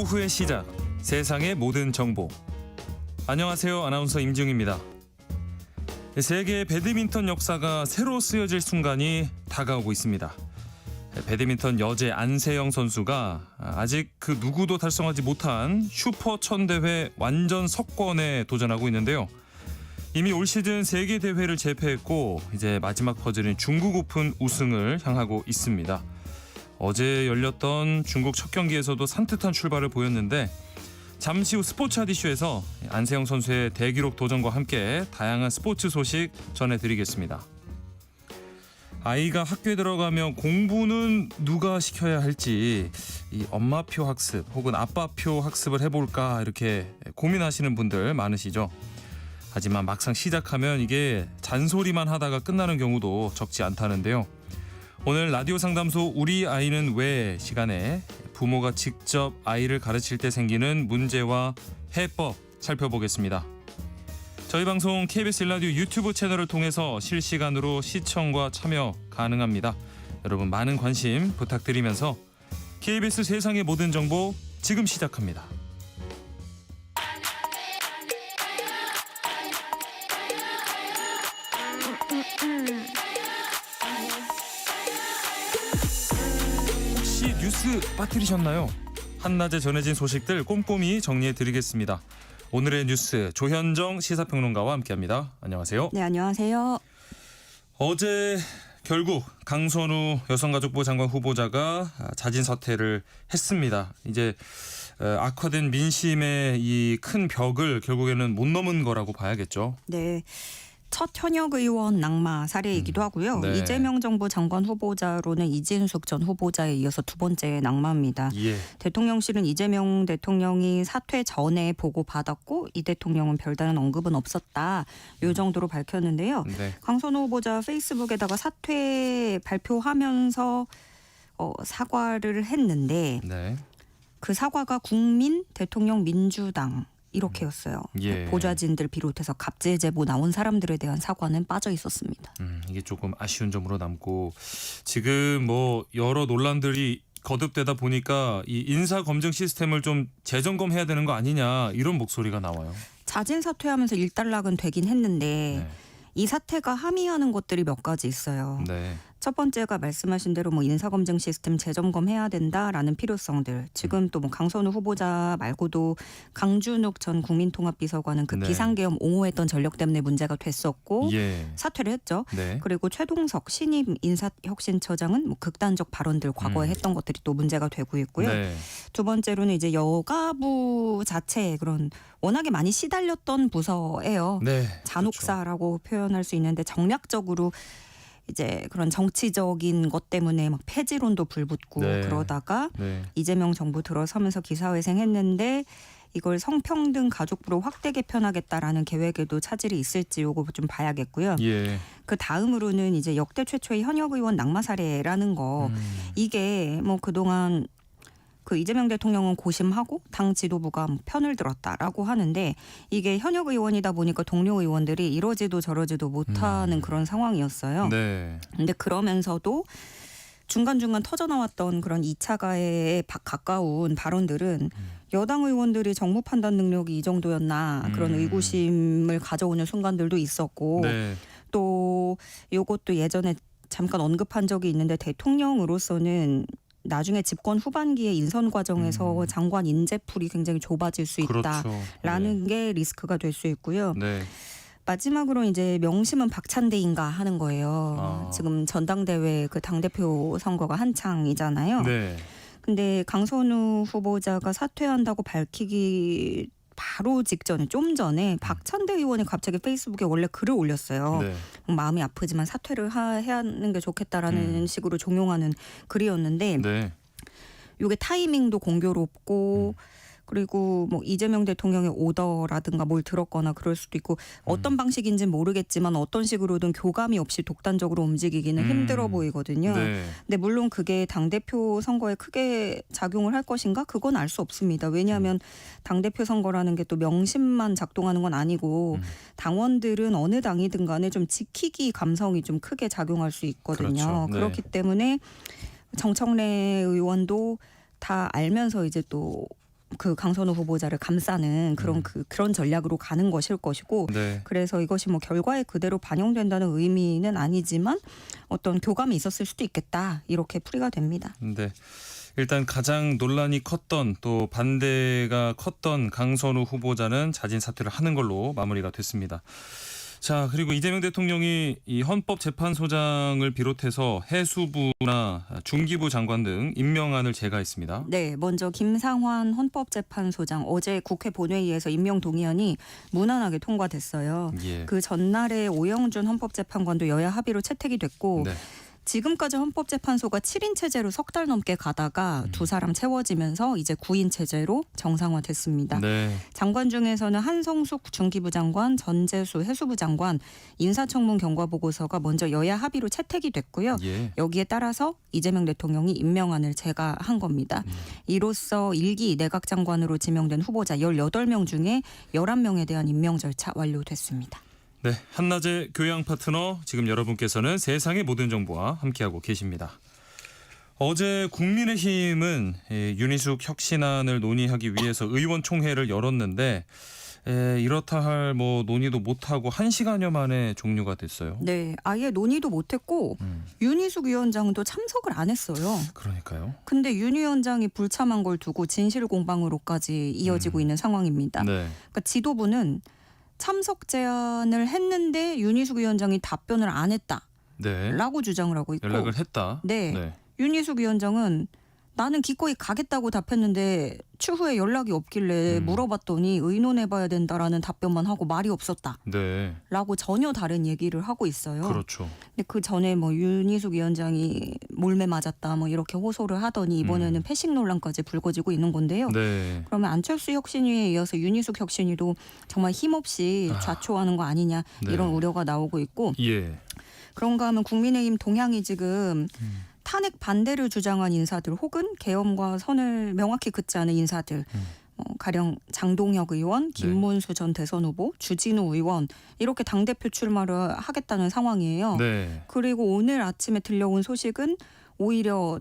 오후의 시작, 세상의 모든 정보. 안녕하세요. 아나운서 임지웅입니다. 세계 배드민턴 역사가 새로 쓰여질 순간이 다가오고 있습니다. 배드민턴 여제 안세영 선수가 아직 그 누구도 달성하지 못한 슈퍼 1000대회 완전 석권에 도전하고 있는데요. 이미 올 시즌 세계 대회를 제패했고 이제 마지막 퍼즐인 중국 오픈 우승을 향하고 있습니다. 어제 열렸던 중국 첫 경기에서도 산뜻한 출발을 보였는데 잠시 후 스포츠 이슈에서 안세영 선수의 대기록 도전과 함께 다양한 스포츠 소식 전해드리겠습니다. 아이가 학교에 들어가면 공부는 누가 시켜야 할지 이 엄마표 학습 혹은 아빠표 학습을 해볼까 이렇게 고민하시는 분들 많으시죠. 하지만 막상 시작하면 이게 잔소리만 하다가 끝나는 경우도 적지 않다는데요. 오늘 라디오 상담소 우리 아이는 왜 시간에 부모가 직접 아이를 가르칠 때 생기는 문제와 해법 살펴보겠습니다. 저희 방송 KBS 1라디오 유튜브 채널을 통해서 실시간으로 시청과 참여 가능합니다. 여러분 많은 관심 부탁드리면서 KBS 세상의 모든 정보 지금 시작합니다. 혹시 뉴스 빠뜨리셨나요? 한낮에 전해진 소식들 꼼꼼히 정리해드리겠습니다. 오늘의 뉴스 조현정 시사평론가와 함께합니다. 안녕하세요. 네, 안녕하세요. 어제 결국 강선우 여성가족부 장관 후보자가 자진 사퇴를 했습니다. 이제 악화된 민심의 이 큰 벽을 결국에는 못 넘은 거라고 봐야겠죠. 네. 첫 현역 의원 낙마 사례이기도 하고요. 네. 이재명 정부 장관 후보자로는 이진숙 전 후보자에 이어서 두 번째 낙마입니다. 예. 대통령실은 이재명 대통령이 사퇴 전에 보고받았고 이 대통령은 별다른 언급은 없었다. 이 정도로 밝혔는데요. 네. 강선우 후보자 페이스북에다가 사퇴 발표하면서 사과를 했는데 네. 그 사과가 국민, 대통령, 민주당 이렇게였어요. 예. 보좌진들 비롯해서 갑질 제보 나온 사람들에 대한 사과는 빠져 있었습니다. 이게 조금 아쉬운 점으로 남고 지금 뭐 여러 논란들이 거듭되다 보니까 이 인사 검증 시스템을 좀 재점검해야 되는 거 아니냐 이런 목소리가 나와요. 자진 사퇴하면서 일단락은 되긴 했는데 네. 이 사태가 함의하는 것들이 몇 가지 있어요. 네. 첫 번째가 말씀하신 대로 뭐 인사검증 시스템 재점검해야 된다라는 필요성들. 지금 또 뭐 강선우 후보자 말고도 강준욱 전 국민통합비서관은 그 네. 비상계엄 옹호했던 전력 때문에 문제가 됐었고 예. 사퇴를 했죠. 네. 그리고 최동석 신임 인사혁신처장은 뭐 극단적 발언들 과거에 했던 것들이 또 문제가 되고 있고요. 네. 두 번째로는 이제 여가부 자체에 그런 워낙에 많이 시달렸던 부서예요. 네. 잔혹사라고 표현할 수 있는데 정략적으로 이제 그런 정치적인 것 때문에 막 폐지론도 불붙고 네. 그러다가 네. 이재명 정부 들어서면서 기사회생했는데 이걸 성평등 가족부로 확대 개편하겠다라는 계획에도 차질이 있을지 요거 좀 봐야겠고요. 예. 그 다음으로는 이제 역대 최초의 현역 의원 낙마 사례라는 거 이게 뭐 그동안 그 이재명 대통령은 고심하고 당 지도부가 편을 들었다라고 하는데 이게 현역 의원이다 보니까 동료 의원들이 이러지도 저러지도 못하는 그런 상황이었어요. 네. 근데 그러면서도 중간중간 터져나왔던 그런 2차 가해에 가까운 발언들은 여당 의원들이 정무 판단 능력이 이 정도였나 그런 의구심을 가져오는 순간들도 있었고 네. 또 이것도 예전에 잠깐 언급한 적이 있는데 대통령으로서는 나중에 집권 후반기에 인선 과정에서 장관 인재풀이 굉장히 좁아질 수 있다라는 그렇죠. 게 리스크가 될 수 있고요. 네. 마지막으로 이제 명심은 박찬대인가 하는 거예요. 지금 전당대회 그 당대표 선거가 한창이잖아요. 네. 근데 강선우 후보자가 사퇴한다고 밝히기 바로 직전에 좀 전에 박찬대 의원이 갑자기 페이스북에 원래 글을 올렸어요. 네. 마음이 아프지만 사퇴를 해야 하는 게 좋겠다라는 식으로 종용하는 글이었는데 네. 이게 타이밍도 공교롭고 그리고 뭐 이재명 대통령의 오더라든가 뭘 들었거나 그럴 수도 있고 어떤 방식인지는 모르겠지만 어떤 식으로든 교감이 없이 독단적으로 움직이기는 힘들어 보이거든요. 네. 근데 물론 그게 당대표 선거에 크게 작용을 할 것인가? 그건 알 수 없습니다. 왜냐하면 당대표 선거라는 게 또 명심만 작동하는 건 아니고 당원들은 어느 당이든 간에 좀 지키기 감성이 좀 크게 작용할 수 있거든요. 그렇죠. 네. 그렇기 때문에 정청래 의원도 다 알면서 이제 또 그 강선우 후보자를 감싸는 그런 전략으로 가는 것일 것이고 네. 그래서 이것이 뭐 결과에 그대로 반영된다는 의미는 아니지만 어떤 교감이 있었을 수도 있겠다 이렇게 풀이가 됩니다. 네. 일단 가장 논란이 컸던 또 반대가 컸던 강선우 후보자는 자진 사퇴를 하는 걸로 마무리가 됐습니다. 자, 그리고 이재명 대통령이 이 헌법재판소장을 비롯해서 해수부나 중기부 장관 등 임명안을 제거했습니다. 네, 먼저 김상환 헌법재판소장 어제 국회 본회의에서 임명 동의안이 무난하게 통과됐어요. 예. 그 전날에 오영준 헌법재판관도 여야 합의로 채택이 됐고 네. 지금까지 헌법재판소가 7인 체제로 석 달 넘게 가다가 두 사람 채워지면서 이제 9인 체제로 정상화됐습니다. 네. 장관 중에서는 한성숙 중기부 장관, 전재수 해수부 장관 인사청문 경과보고서가 먼저 여야 합의로 채택이 됐고요. 예. 여기에 따라서 이재명 대통령이 임명안을 제거한 겁니다. 이로써 1기 내각장관으로 지명된 후보자 18명 중에 11명에 대한 임명 절차 완료됐습니다. 네, 한낮의 교양 파트너 지금 여러분께서는 세상의 모든 정보와 함께하고 계십니다. 어제 국민의힘은 윤희숙 혁신안을 논의하기 위해서 의원총회를 열었는데 이렇다 할 뭐 논의도 못하고 1시간여 만에 종료가 됐어요. 네, 아예 논의도 못했고 윤희숙 위원장도 참석을 안 했어요. 그러니까요. 근데 윤 위원장이 불참한 걸 두고 진실 공방으로까지 이어지고 있는 상황입니다. 네. 그러니까 지도부는 참석 제안을 했는데 윤희숙 위원장이 답변을 안 했다라고 네. 주장을 하고 있고 연락을 했다. 네. 윤희숙 위원장은 나는 기꺼이 가겠다고 답했는데 추후에 연락이 없길래 물어봤더니 의논해봐야 된다라는 답변만 하고 말이 없었다라고 네. 전혀 다른 얘기를 하고 있어요. 그렇죠. 근데 그 전에 뭐 윤희숙 위원장이 몰매 맞았다 뭐 이렇게 호소를 하더니 이번에는 패싱 논란까지 불거지고 있는 건데요. 네. 그러면 안철수 혁신위에 이어서 윤희숙 혁신위도 정말 힘없이 좌초하는 거 아니냐 이런 네. 우려가 나오고 있고 예. 그런가 하면 국민의힘 동향이 지금 탄핵 반대를 주장한 인사들 혹은 계엄과 선을 명확히 긋지 않은 인사들 가령 장동혁 의원, 김문수 전 대선 후보, 주진우 의원 이렇게 당대표 출마를 하겠다는 상황이에요. 네. 그리고 오늘 아침에 들려온 소식은 오히려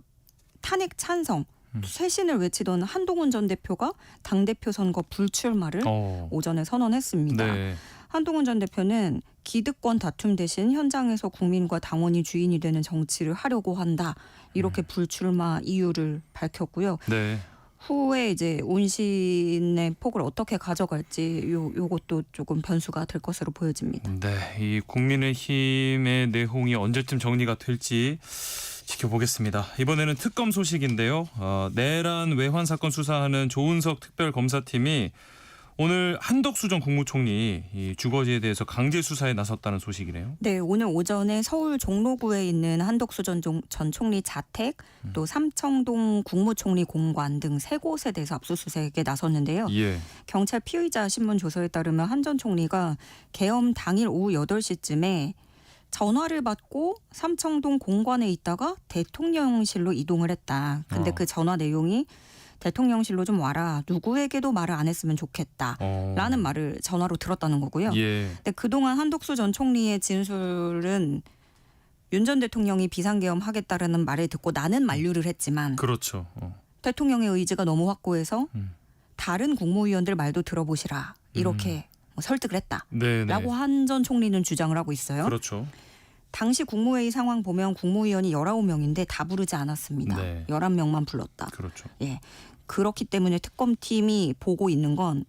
탄핵 찬성, 쇄신을 외치던 한동훈 전 대표가 당대표 선거 불출마를 오전에 선언했습니다. 네. 한동훈 전 대표는 기득권 다툼 대신 현장에서 국민과 당원이 주인이 되는 정치를 하려고 한다. 이렇게 불출마 이유를 밝혔고요. 네. 후에 이제 온신의 폭을 어떻게 가져갈지 요것도 조금 변수가 될 것으로 보여집니다. 네. 이 국민의힘의 내홍이 언제쯤 정리가 될지 지켜보겠습니다. 이번에는 특검 소식인데요. 내란 외환 사건 수사하는 조은석 특별검사팀이 오늘 한덕수 전 국무총리 이 주거지에 대해서 강제 수사에 나섰다는 소식이네요. 네, 오늘 오전에 서울 종로구에 있는 한덕수 전 총리 자택, 또 삼청동 국무총리 공관 등 세 곳에 대해서 압수수색에 나섰는데요. 예. 경찰 피의자 신문 조서에 따르면 한 전 총리가 계엄 당일 오후 8시쯤에 전화를 받고 삼청동 공관에 있다가 대통령실로 이동을 했다. 근데 그 전화 내용이 대통령실로 좀 와라. 누구에게도 말을 안 했으면 좋겠다. 라는 말을 전화로 들었다는 거고요. 예. 근데 그동안 한덕수 전 총리의 진술은 윤 전 대통령이 비상계엄 하겠다라는 말을 듣고 나는 만류를 했지만 그렇죠. 대통령의 의지가 너무 확고해서 다른 국무위원들 말도 들어보시라. 이렇게 뭐 설득을 했다. 네네. 라고 한 전 총리는 주장을 하고 있어요. 그렇죠. 당시 국무회의 상황 보면 국무위원이 19명인데 다 부르지 않았습니다. 네. 11명만 불렀다. 그렇죠. 예. 그렇기 때문에 특검팀이 보고 있는 건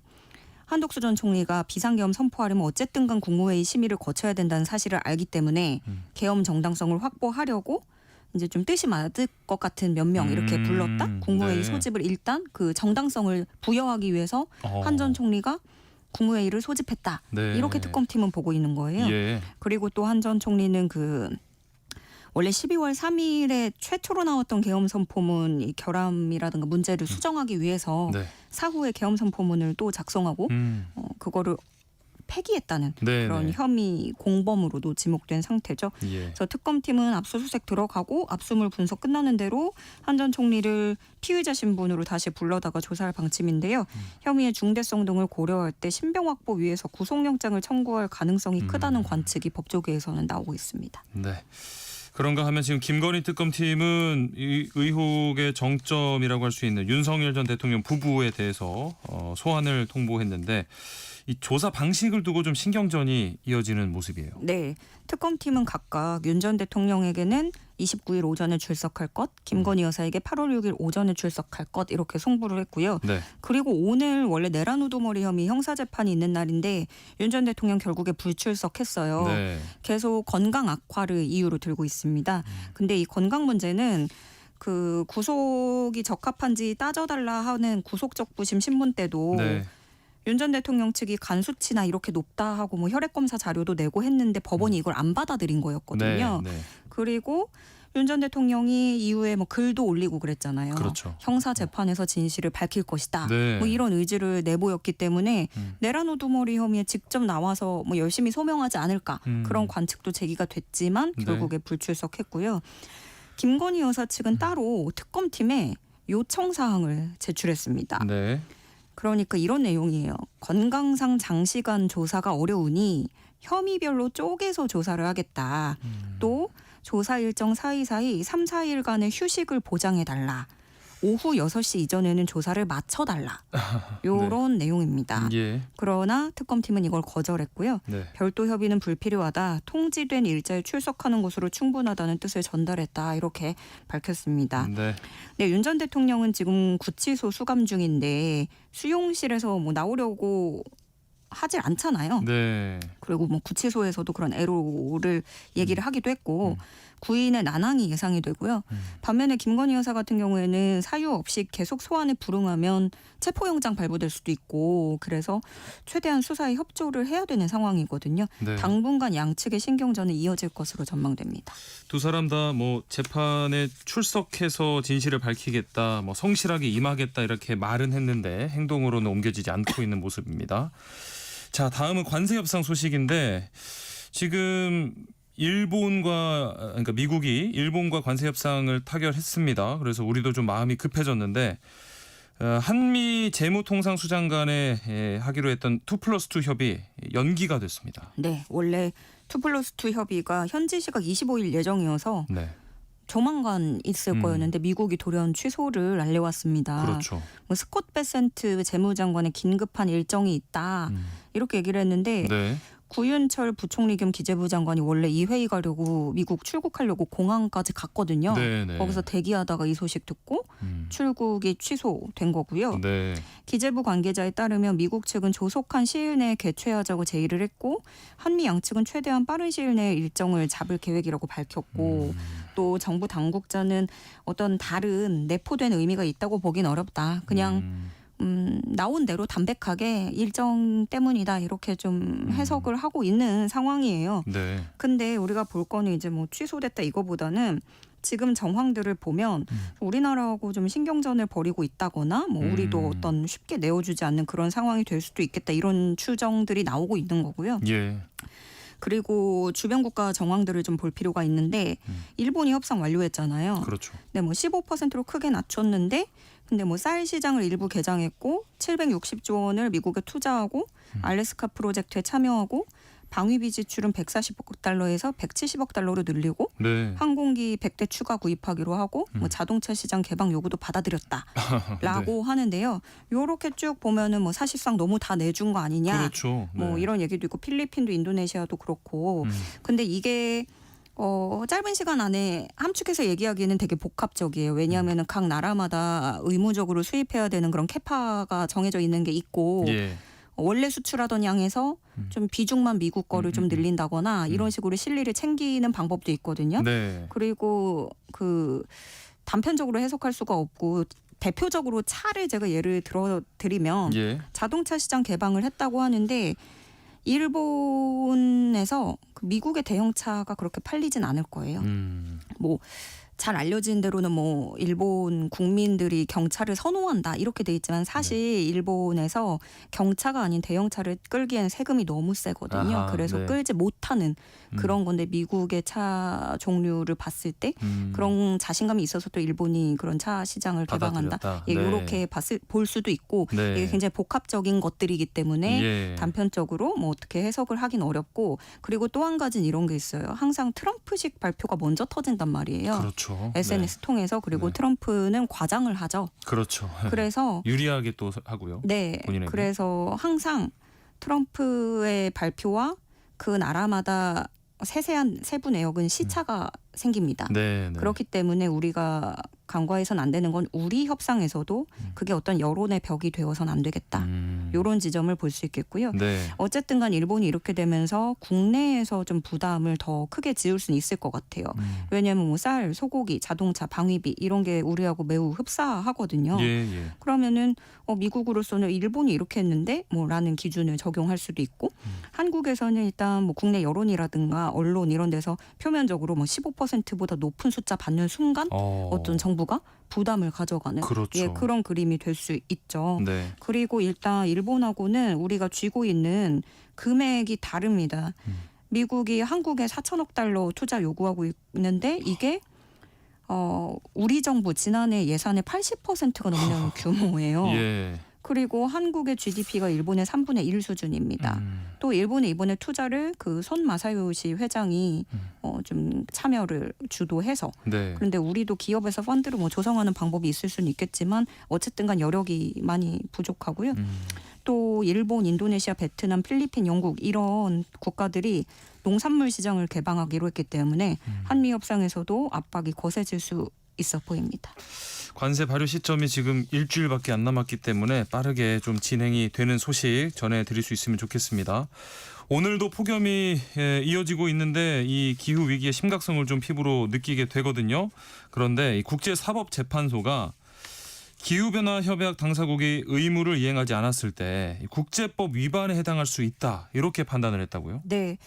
한덕수 전 총리가 비상계엄 선포하려면 어쨌든 간 국무회의 심의를 거쳐야 된다는 사실을 알기 때문에 계엄 정당성을 확보하려고 이제 좀 뜻이 맞을 것 같은 몇 명 이렇게 불렀다. 국무회의 네. 소집을 일단 그 정당성을 부여하기 위해서 한 전 총리가 국무회의를 소집했다. 네. 이렇게 특검팀은 보고 있는 거예요. 예. 그리고 또 한 전 총리는 원래 12월 3일에 최초로 나왔던 계엄 선포문 이 결함이라든가 문제를 수정하기 위해서 네. 사후에 계엄 선포문을 또 작성하고 그거를 폐기했다는 네, 그런 네. 혐의 공범으로도 지목된 상태죠. 예. 그래서 특검팀은 압수수색 들어가고 압수물 분석 끝나는 대로 한 전 총리를 피의자 신분으로 다시 불러다가 조사할 방침인데요. 혐의의 중대성 등을 고려할 때 신병 확보 위해서 구속영장을 청구할 가능성이 크다는 관측이 법조계에서는 나오고 있습니다. 네. 그런가 하면 지금 김건희 특검팀은 이 의혹의 정점이라고 할 수 있는 윤석열 전 대통령 부부에 대해서 소환을 통보했는데 이 조사 방식을 두고 좀 신경전이 이어지는 모습이에요. 네. 특검팀은 각각 윤 전 대통령에게는 29일 오전에 출석할 것, 김건희 여사에게 8월 6일 오전에 출석할 것 이렇게 송부를 했고요. 네. 그리고 오늘 원래 내란 우두머리 혐의 형사재판이 있는 날인데 윤 전 대통령 결국에 불출석했어요. 네. 계속 건강 악화를 이유로 들고 있습니다. 근데 이 건강 문제는 그 구속이 적합한지 따져달라 하는 구속적부심 신문 때도 네. 윤 전 대통령 측이 간 수치나 이렇게 높다 하고 뭐 혈액 검사 자료도 내고 했는데 법원이 이걸 안 받아들인 거였거든요. 네. 네. 그리고 윤 전 대통령이 이후에 뭐 글도 올리고 그랬잖아요. 그렇죠. 형사 재판에서 진실을 밝힐 것이다. 네. 뭐 이런 의지를 내보였기 때문에 내란 우두머리 혐의에 직접 나와서 뭐 열심히 소명하지 않을까 그런 관측도 제기가 됐지만 네. 결국에 불출석했고요. 김건희 여사 측은 따로 특검팀에 요청 사항을 제출했습니다. 네. 그러니까 이런 내용이에요. 건강상 장시간 조사가 어려우니 혐의별로 쪼개서 조사를 하겠다. 또 조사 일정 사이사이 3, 4일간의 휴식을 보장해달라. 오후 6시 이전에는 조사를 마쳐달라. 이런 내용입니다. 예. 그러나 특검팀은 이걸 거절했고요. 네. 별도 협의는 불필요하다. 통지된 일자에 출석하는 것으로 충분하다는 뜻을 전달했다. 이렇게 밝혔습니다. 네. 네, 윤 전 대통령은 지금 구치소 수감 중인데 수용실에서 뭐 나오려고 하질 않잖아요. 네. 그리고 뭐 구치소에서도 그런 애로를 얘기를 하기도 했고 구인의 난항이 예상이 되고요. 반면에 김건희 여사 같은 경우에는 사유 없이 계속 소환에 불응하면 체포영장 발부될 수도 있고 그래서 최대한 수사에 협조를 해야 되는 상황이거든요. 네. 당분간 양측의 신경전은 이어질 것으로 전망됩니다. 두 사람 다 뭐 재판에 출석해서 진실을 밝히겠다, 뭐 성실하게 임하겠다 이렇게 말은 했는데 행동으로는 옮겨지지 않고 있는 모습입니다. 자, 다음은 관세 협상 소식인데 지금 그러니까 미국이 일본과 관세 협상을 타결했습니다. 그래서 우리도 좀 마음이 급해졌는데 한미 재무통상수장 간에 하기로 했던 2+2 협의 연기가 됐습니다. 네, 원래 2+2 협의가 현지 시각 25일 예정이어서 네. 조만간 있을 거였는데 미국이 돌연 취소를 알려왔습니다. 그렇죠. 뭐 스콧 베센트 재무장관의 긴급한 일정이 있다 이렇게 얘기를 했는데 네. 구윤철 부총리 겸 기재부 장관이 원래 이 회의 가려고 미국 출국하려고 공항까지 갔거든요. 네. 거기서 대기하다가 이 소식 듣고 출국이 취소된 거고요. 네. 기재부 관계자에 따르면 미국 측은 조속한 시일 내에 개최하자고 제의를 했고 한미 양측은 최대한 빠른 시일 내에 일정을 잡을 계획이라고 밝혔고 또 정부 당국자는 어떤 다른 내포된 의미가 있다고 보긴 어렵다. 그냥 나온 대로 담백하게 일정 때문이다 이렇게 좀 해석을 하고 있는 상황이에요. 네. 근데 우리가 볼 거는 이제 뭐 취소됐다 이거보다는 지금 정황들을 보면 우리나라하고 좀 신경전을 벌이고 있다거나 뭐 우리도 어떤 쉽게 내어주지 않는 그런 상황이 될 수도 있겠다 이런 추정들이 나오고 있는 거고요. 예. 그리고 주변 국가 정황들을 좀 볼 필요가 있는데 일본이 협상 완료했잖아요. 그렇죠. 네, 뭐 15%로 크게 낮췄는데 근데 뭐 쌀 시장을 일부 개장했고 760조 원을 미국에 투자하고 알래스카 프로젝트에 참여하고 방위비 지출은 140억 달러에서 170억 달러로 늘리고 네. 항공기 100대 추가 구입하기로 하고 뭐 자동차 시장 개방 요구도 받아들였다라고 하는데요. 요렇게 쭉 보면은 뭐 사실상 너무 다 내준 거 아니냐. 그렇죠. 네. 뭐 이런 얘기도 있고 필리핀도 인도네시아도 그렇고. 근데 이게 짧은 시간 안에 함축해서 얘기하기는 되게 복합적이에요. 왜냐하면 각 나라마다 의무적으로 수입해야 되는 그런 캐파가 정해져 있는 게 있고 예. 원래 수출하던 양에서 좀 비중만 미국 거를 좀 늘린다거나 이런 식으로 실리를 챙기는 방법도 있거든요. 네. 그리고 그 단편적으로 해석할 수가 없고 대표적으로 차를 제가 예를 들어 드리면 예. 자동차 시장 개방을 했다고 하는데 일본에서 그 미국의 대형차가 그렇게 팔리진 않을 거예요. 뭐 잘 알려진 대로는 뭐 일본 국민들이 경차를 선호한다 이렇게 돼 있지만 사실 일본에서 경차가 아닌 대형차를 끌기엔 세금이 너무 세거든요. 아하, 그래서 네. 끌지 못하는 그런 건데 미국의 차 종류를 봤을 때 그런 자신감이 있어서 또 일본이 그런 차 시장을 개방한다. 받아들였다. 예, 네. 이렇게 볼 수도 있고 네. 이게 굉장히 복합적인 것들이기 때문에 예. 단편적으로 뭐 어떻게 해석을 하긴 어렵고 그리고 또 한 가지는 이런 게 있어요. 항상 트럼프식 발표가 먼저 터진단 말이에요. 그렇죠. SNS 통해서 그리고 네. 트럼프는 과장을 하죠. 그렇죠. 그래서 유리하게 또 하고요. 네, 본인에게. 그래서 항상 트럼프의 발표와 그 나라마다 세세한 세부 내역은 시차가 생깁니다. 네, 네. 그렇기 때문에 우리가 간과해서는 안 되는 건 우리 협상에서도 그게 어떤 여론의 벽이 되어서는 안 되겠다. 이런 지점을 볼 수 있겠고요. 네. 어쨌든 간 일본이 이렇게 되면서 국내에서 좀 부담을 더 크게 지을 수는 있을 것 같아요. 왜냐하면 뭐 쌀, 소고기, 자동차, 방위비 이런 게 우리하고 매우 흡사하거든요. 예, 예. 그러면은 미국으로서는 일본이 이렇게 했는데 뭐라는 기준을 적용할 수도 있고 한국에서는 일단 뭐 국내 여론이라든가 언론 이런 데서 표면적으로 뭐 15%보다 높은 숫자 받는 순간 어떤 정부가 부담을 가져가는 그렇죠. 예, 그런 그림이 될 수 있죠. 네. 그리고 일단 일본하고는 우리가 쥐고 있는 금액이 다릅니다. 미국이 한국에 4천억 달러 투자 요구하고 있는데 이게 우리 정부 지난해 예산의 80%가 넘는 규모예요. 예. 그리고 한국의 GDP가 일본의 3분의 1 수준입니다. 또 일본에 이번에 투자를 그 손 마사요시 회장이 좀 참여를 주도해서 네. 그런데 우리도 기업에서 펀드를 뭐 조성하는 방법이 있을 수는 있겠지만 어쨌든간 여력이 많이 부족하고요. 또 일본, 인도네시아, 베트남, 필리핀, 영국 이런 국가들이 농산물 시장을 개방하기로 했기 때문에 한미 협상에서도 압박이 거세질 수 있어 보입니다. 관세 발효 시점이 지금 일주일밖에 안 남았기 때문에 빠르게 좀 진행이 되는 소식 전해드릴 수 있으면 좋겠습니다. 오늘도 폭염이 이어지고 있는데 이 기후 위기의 심각성을 좀 피부로 느끼게 되거든요. 그런데 이 국제사법재판소가 기후변화 협약 당사국이 의무를 이행하지 않았을 때 국제법 위반에 해당할 수 있다 이렇게 판단을 했다고요? 네.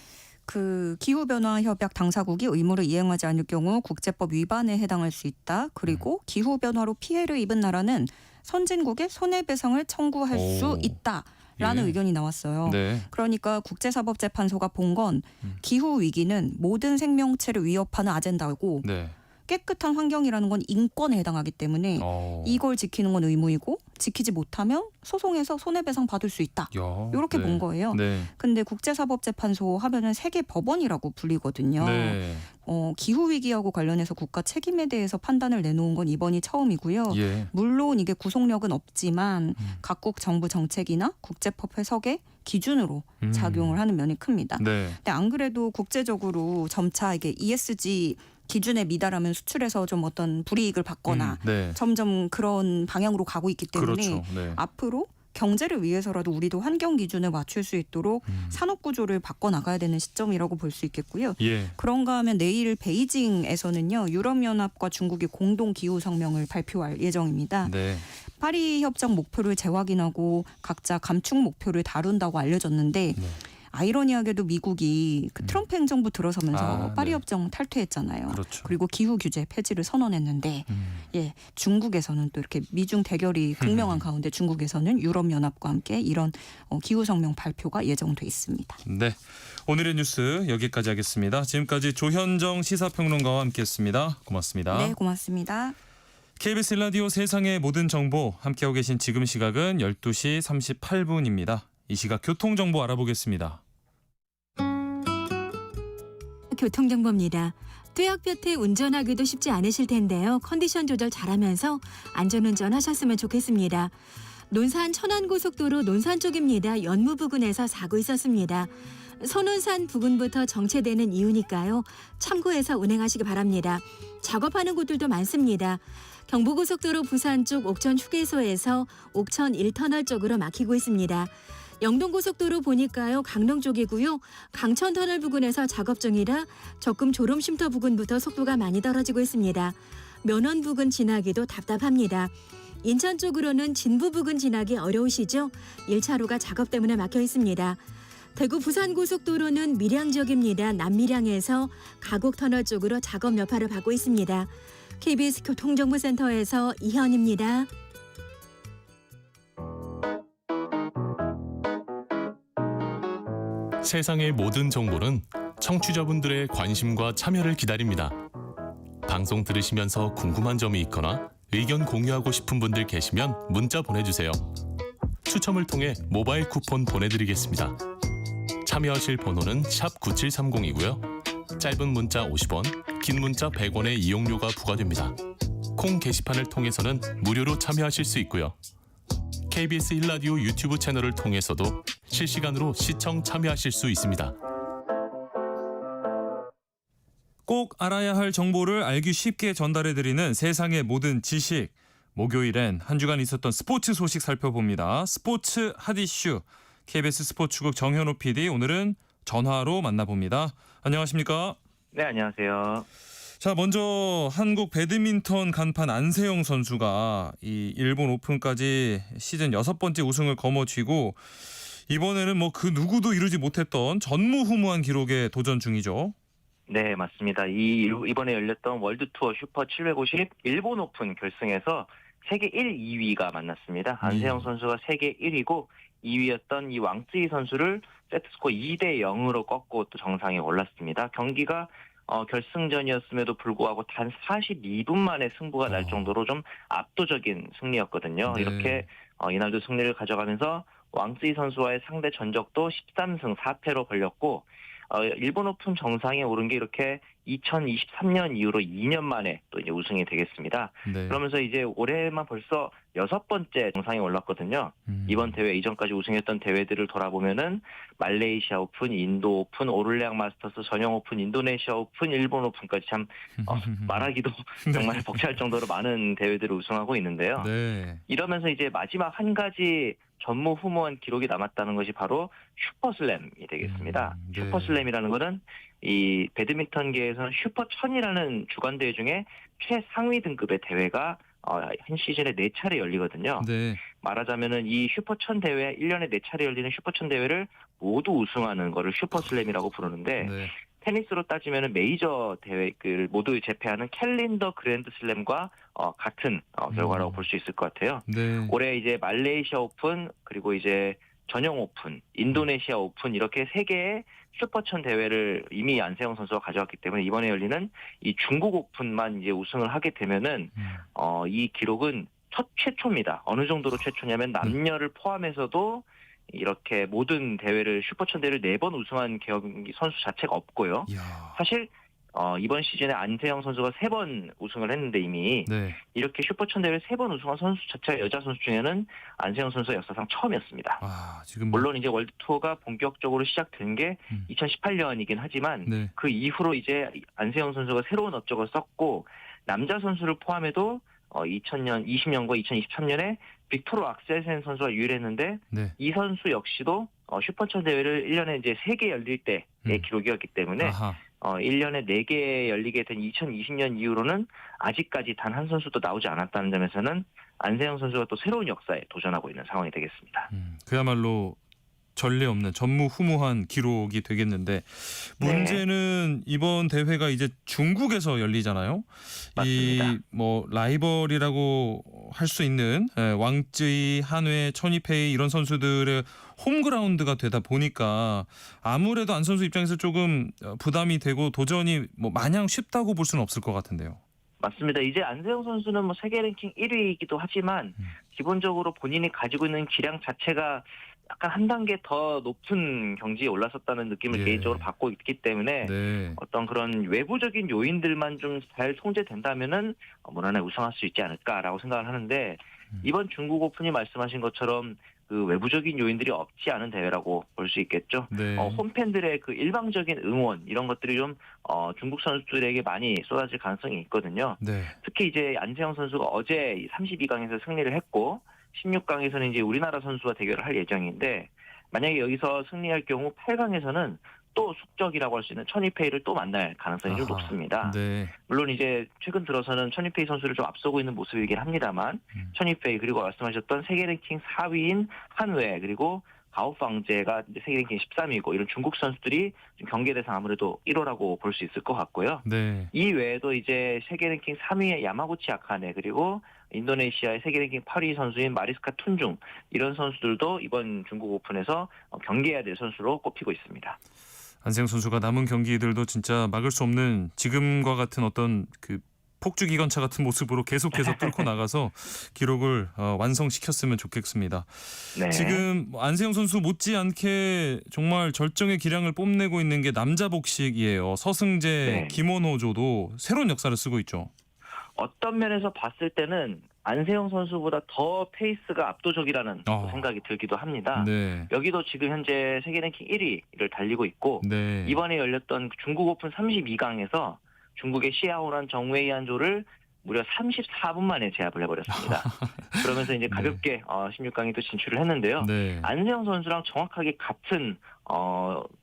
그 기후변화 협약 당사국이 의무를 이행하지 않을 경우 국제법 위반에 해당할 수 있다. 그리고 기후변화로 피해를 입은 나라는 선진국에 손해배상을 청구할 수 있다라는 예. 의견이 나왔어요. 네. 그러니까 국제사법재판소가 본 건 기후 위기는 모든 생명체를 위협하는 아젠다고 네. 깨끗한 환경이라는 건 인권에 해당하기 때문에 이걸 지키는 건 의무이고 지키지 못하면 소송에서 손해배상 받을 수 있다. 이렇게 본 거예요. 네. 근데 국제사법재판소 하면은 세계 법원이라고 불리거든요. 네. 기후 위기하고 관련해서 국가 책임에 대해서 판단을 내놓은 건 이번이 처음이고요. 예. 물론 이게 구속력은 없지만 각국 정부 정책이나 국제법 해석의 기준으로 작용을 하는 면이 큽니다. 네. 근데 안 그래도 국제적으로 점차 이게 ESG 기준에 미달하면 수출에서 좀 어떤 불이익을 받거나 네. 점점 그런 방향으로 가고 있기 때문에 그렇죠. 네. 앞으로 경제를 위해서라도 우리도 환경 기준을 맞출 수 있도록 산업 구조를 바꿔 나가야 되는 시점이라고 볼 수 있겠고요. 예. 그런가 하면 내일 베이징에서는요. 유럽연합과 중국이 공동 기후 성명을 발표할 예정입니다. 네. 파리 협정 목표를 재확인하고 각자 감축 목표를 다룬다고 알려졌는데 네. 아이러니하게도 미국이 그 트럼프 행정부 들어서면서 파리 네. 협정 탈퇴했잖아요. 그렇죠. 그리고 기후 규제 폐지를 선언했는데 예, 중국에서는 또 이렇게 미중 대결이 극명한 가운데 중국에서는 유럽연합과 함께 이런 기후 성명 발표가 예정돼 있습니다. 네. 오늘의 뉴스 여기까지 하겠습니다. 지금까지 조현정 시사평론가와 함께했습니다. 고맙습니다. 네, 고맙습니다. KBS 라디오 세상의 모든 정보 함께하고 계신 지금 시각은 12시 38분입니다. 이 시각 교통정보 알아보겠습니다. 교통정보입니다. 뚜약볕에 운전하기도 쉽지 않으실 텐데요. 컨디션 조절 잘하면서 안전운전 하셨으면 좋겠습니다. 논산 천안고속도로 논산 쪽입니다. 연무 부근에서 사고 있었습니다. 선운산 부근부터 정체되는 이유니까요. 참고해서 운행하시기 바랍니다. 작업하는 곳들도 많습니다. 경부고속도로 부산 쪽 옥천 휴게소에서 옥천 1터널 쪽으로 막히고 있습니다. 영동고속도로 보니까요. 강릉 쪽이고요. 강천터널 부근에서 작업 중이라 적금 졸음쉼터 부근부터 속도가 많이 떨어지고 있습니다. 면원 부근 지나기도 답답합니다. 인천 쪽으로는 진부 부근 지나기 어려우시죠? 1차로가 작업 때문에 막혀 있습니다. 대구 부산고속도로는 밀양 지역입니다. 남밀양에서 가곡터널 쪽으로 작업 여파를 받고 있습니다. KBS 교통정보센터에서 이현입니다. 세상의 모든 정보는 청취자분들의 관심과 참여를 기다립니다. 방송 들으시면서 궁금한 점이 있거나 의견 공유하고 싶은 분들 계시면 문자 보내주세요. 추첨을 통해 모바일 쿠폰 보내드리겠습니다. 참여하실 번호는 샵 9730이고요. 짧은 문자 50원, 긴 문자 100원의 이용료가 부과됩니다. 콩 게시판을 통해서는 무료로 참여하실 수 있고요. KBS 1라디오 유튜브 채널을 통해서도 실시간으로 시청 참여하실 수 있습니다. 꼭 알아야 할 정보를 알기 쉽게 전달해드리는 세상의 모든 지식. 목요일엔 한 주간 있었던 스포츠 소식 살펴봅니다. 스포츠 핫이슈. KBS 스포츠국 정현호 PD 오늘은 전화로 만나봅니다. 안녕하십니까? 네, 안녕하세요. 자, 먼저 한국 배드민턴 간판 안세영 선수가 이 일본 오픈까지 시즌 6번째 우승을 거머쥐고 이번에는 뭐 그 누구도 이루지 못했던 전무후무한 기록에 도전 중이죠. 네, 맞습니다. 이번에 열렸던 월드 투어 슈퍼 750 일본 오픈 결승에서 세계 1, 2위가 만났습니다. 안세영 선수가 세계 1위고 2위였던 이 왕쯔이 선수를 세트스코어 2대 0으로 꺾고 또 정상에 올랐습니다. 경기가 결승전이었음에도 불구하고 단 42분 만에 승부가 날 정도로 좀 압도적인 승리였거든요. 네. 이렇게 이날도 승리를 가져가면서 왕쯔이 선수와의 상대 전적도 13승 4패로 걸렸고 일본 오픈 정상에 오른 게 이렇게 2023년 이후로 2년 만에 또 이제 우승이 되겠습니다. 네. 그러면서 이제 올해만 벌써 6번째 정상에 올랐거든요. 이번 대회 이전까지 우승했던 대회들을 돌아보면은 말레이시아 오픈, 인도 오픈, 오를레앙 마스터스, 전용 오픈, 인도네시아 오픈, 일본 오픈까지 참 말하기도 정말 벅찰 정도로 많은 대회들을 우승하고 있는데요. 네. 이러면서 이제 마지막 한 가지 전무후무한 기록이 남았다는 것이 바로 슈퍼슬램이 되겠습니다. 네. 슈퍼슬램이라는 것은 이 배드민턴계에서는 슈퍼 1000이라는 주간 대회 중에 최상위 등급의 대회가 한 시즌에 4차례 열리거든요. 네. 말하자면은 이 슈퍼 1000 대회 1년에 4차례 열리는 슈퍼 1000 대회를 모두 우승하는 거를 슈퍼슬램이라고 부르는데 네. 테니스로 따지면은 메이저 대회를 모두 제패하는 캘린더 그랜드슬램과 같은 결과라고 볼 수 있을 것 같아요. 네. 올해 이제 말레이시아 오픈 그리고 이제 전용 오픈, 인도네시아 오픈 이렇게 3개의 슈퍼천 대회를 이미 안세영 선수가 가져왔기 때문에 이번에 열리는 이 중국 오픈만 이제 우승을 하게 되면은 이 기록은 최초입니다. 어느 정도로 최초냐면 남녀를 포함해서도 이렇게 모든 대회를 슈퍼천 대회를 4번 우승한 경기 선수 자체가 없고요. 이야. 사실 이번 시즌에 안세영 선수가 3번 우승을 했는데 이미 네. 이렇게 슈퍼천 대회를 3번 우승한 선수 자체가 여자 선수 중에는 안세영 선수가 역사상 처음이었습니다. 지금 물론 이제 월드 투어가 본격적으로 시작된 게 2018년이긴 하지만 네. 그 이후로 이제 안세영 선수가 새로운 업적을 썼고 남자 선수를 포함해도 2020년과 2023년에 빅토르 악셀센 선수가 유일했는데 네. 이 선수 역시도 슈퍼천 대회를 1년에 이제 3개 열릴 때의 기록이었기 때문에 아하. 1년에 4개 열리게 된 2020년 이후로는 아직까지 단 한 선수도 나오지 않았다는 점에서는 안세영 선수가 또 새로운 역사에 도전하고 있는 상황이 되겠습니다. 그야말로 전례 없는 전무후무한 기록이 되겠는데 문제는 이번 대회가 이제 중국에서 열리잖아요. 맞습니다. 이 뭐 라이벌이라고 할 수 있는 왕쯔이, 한회, 천이페이 이런 선수들의 홈그라운드가 되다 보니까 아무래도 안 선수 입장에서 조금 부담이 되고 도전이 뭐 마냥 쉽다고 볼 수는 없을 것 같은데요. 맞습니다. 이제 안세영 선수는 뭐 세계 랭킹 1위이기도 하지만 기본적으로 본인이 가지고 있는 기량 자체가 약간 한 단계 더 높은 경지에 올랐었다는 느낌을 예. 개인적으로 받고 있기 때문에 네. 어떤 그런 외부적인 요인들만 좀 잘 통제된다면은 무난하게 우승할 수 있지 않을까라고 생각을 하는데 이번 중국 오픈이 말씀하신 것처럼 그 외부적인 요인들이 없지 않은 대회라고 볼 수 있겠죠. 네. 홈팬들의 그 일방적인 응원 이런 것들이 좀 중국 선수들에게 많이 쏟아질 가능성이 있거든요. 네. 특히 이제 안세영 선수가 어제 32강에서 승리를 했고 16강에서는 이제 우리나라 선수와 대결을 할 예정인데 만약에 여기서 승리할 경우 8강에서는 또 숙적이라고 할 수 있는 천이페이를 또 만날 가능성이 좀 높습니다. 네. 물론 이제 최근 들어서는 천이페이 선수를 좀 앞서고 있는 모습이긴 합니다만 천이페이 그리고 말씀하셨던 세계 랭킹 4위인 한회 그리고 가오팡제가 이제 세계 랭킹 13위고 이런 중국 선수들이 좀 경계 대상 아무래도 1호라고 볼 수 있을 것 같고요. 네. 이 외에도 이제 세계 랭킹 3위의 야마구치 아카네 그리고 인도네시아의 세계 랭킹 8위 선수인 마리스카 툰중 이런 선수들도 이번 중국 오픈에서 경계해야 될 선수로 꼽히고 있습니다. 안세영 선수가 남은 경기들도 진짜 막을 수 없는 지금과 같은 어떤 그 폭주 기관차 같은 모습으로 계속해서 뚫고 나가서 기록을 완성시켰으면 좋겠습니다. 네. 지금 안세영 선수 못지않게 정말 절정의 기량을 뽐내고 있는 게 남자 복식이에요. 서승재, 네. 김원호조도 새로운 역사를 쓰고 있죠. 어떤 면에서 봤을 때는 안세영 선수보다 더 페이스가 압도적이라는 생각이 들기도 합니다. 네. 여기도 지금 현재 세계 랭킹 1위를 달리고 있고 네. 이번에 열렸던 중국 오픈 32강에서 중국의 시아오란 정웨이안조를 무려 34분 만에 제압을 해버렸습니다. 그러면서 이제 가볍게 16강에 또 진출을 했는데요. 네. 안세영 선수랑 정확하게 같은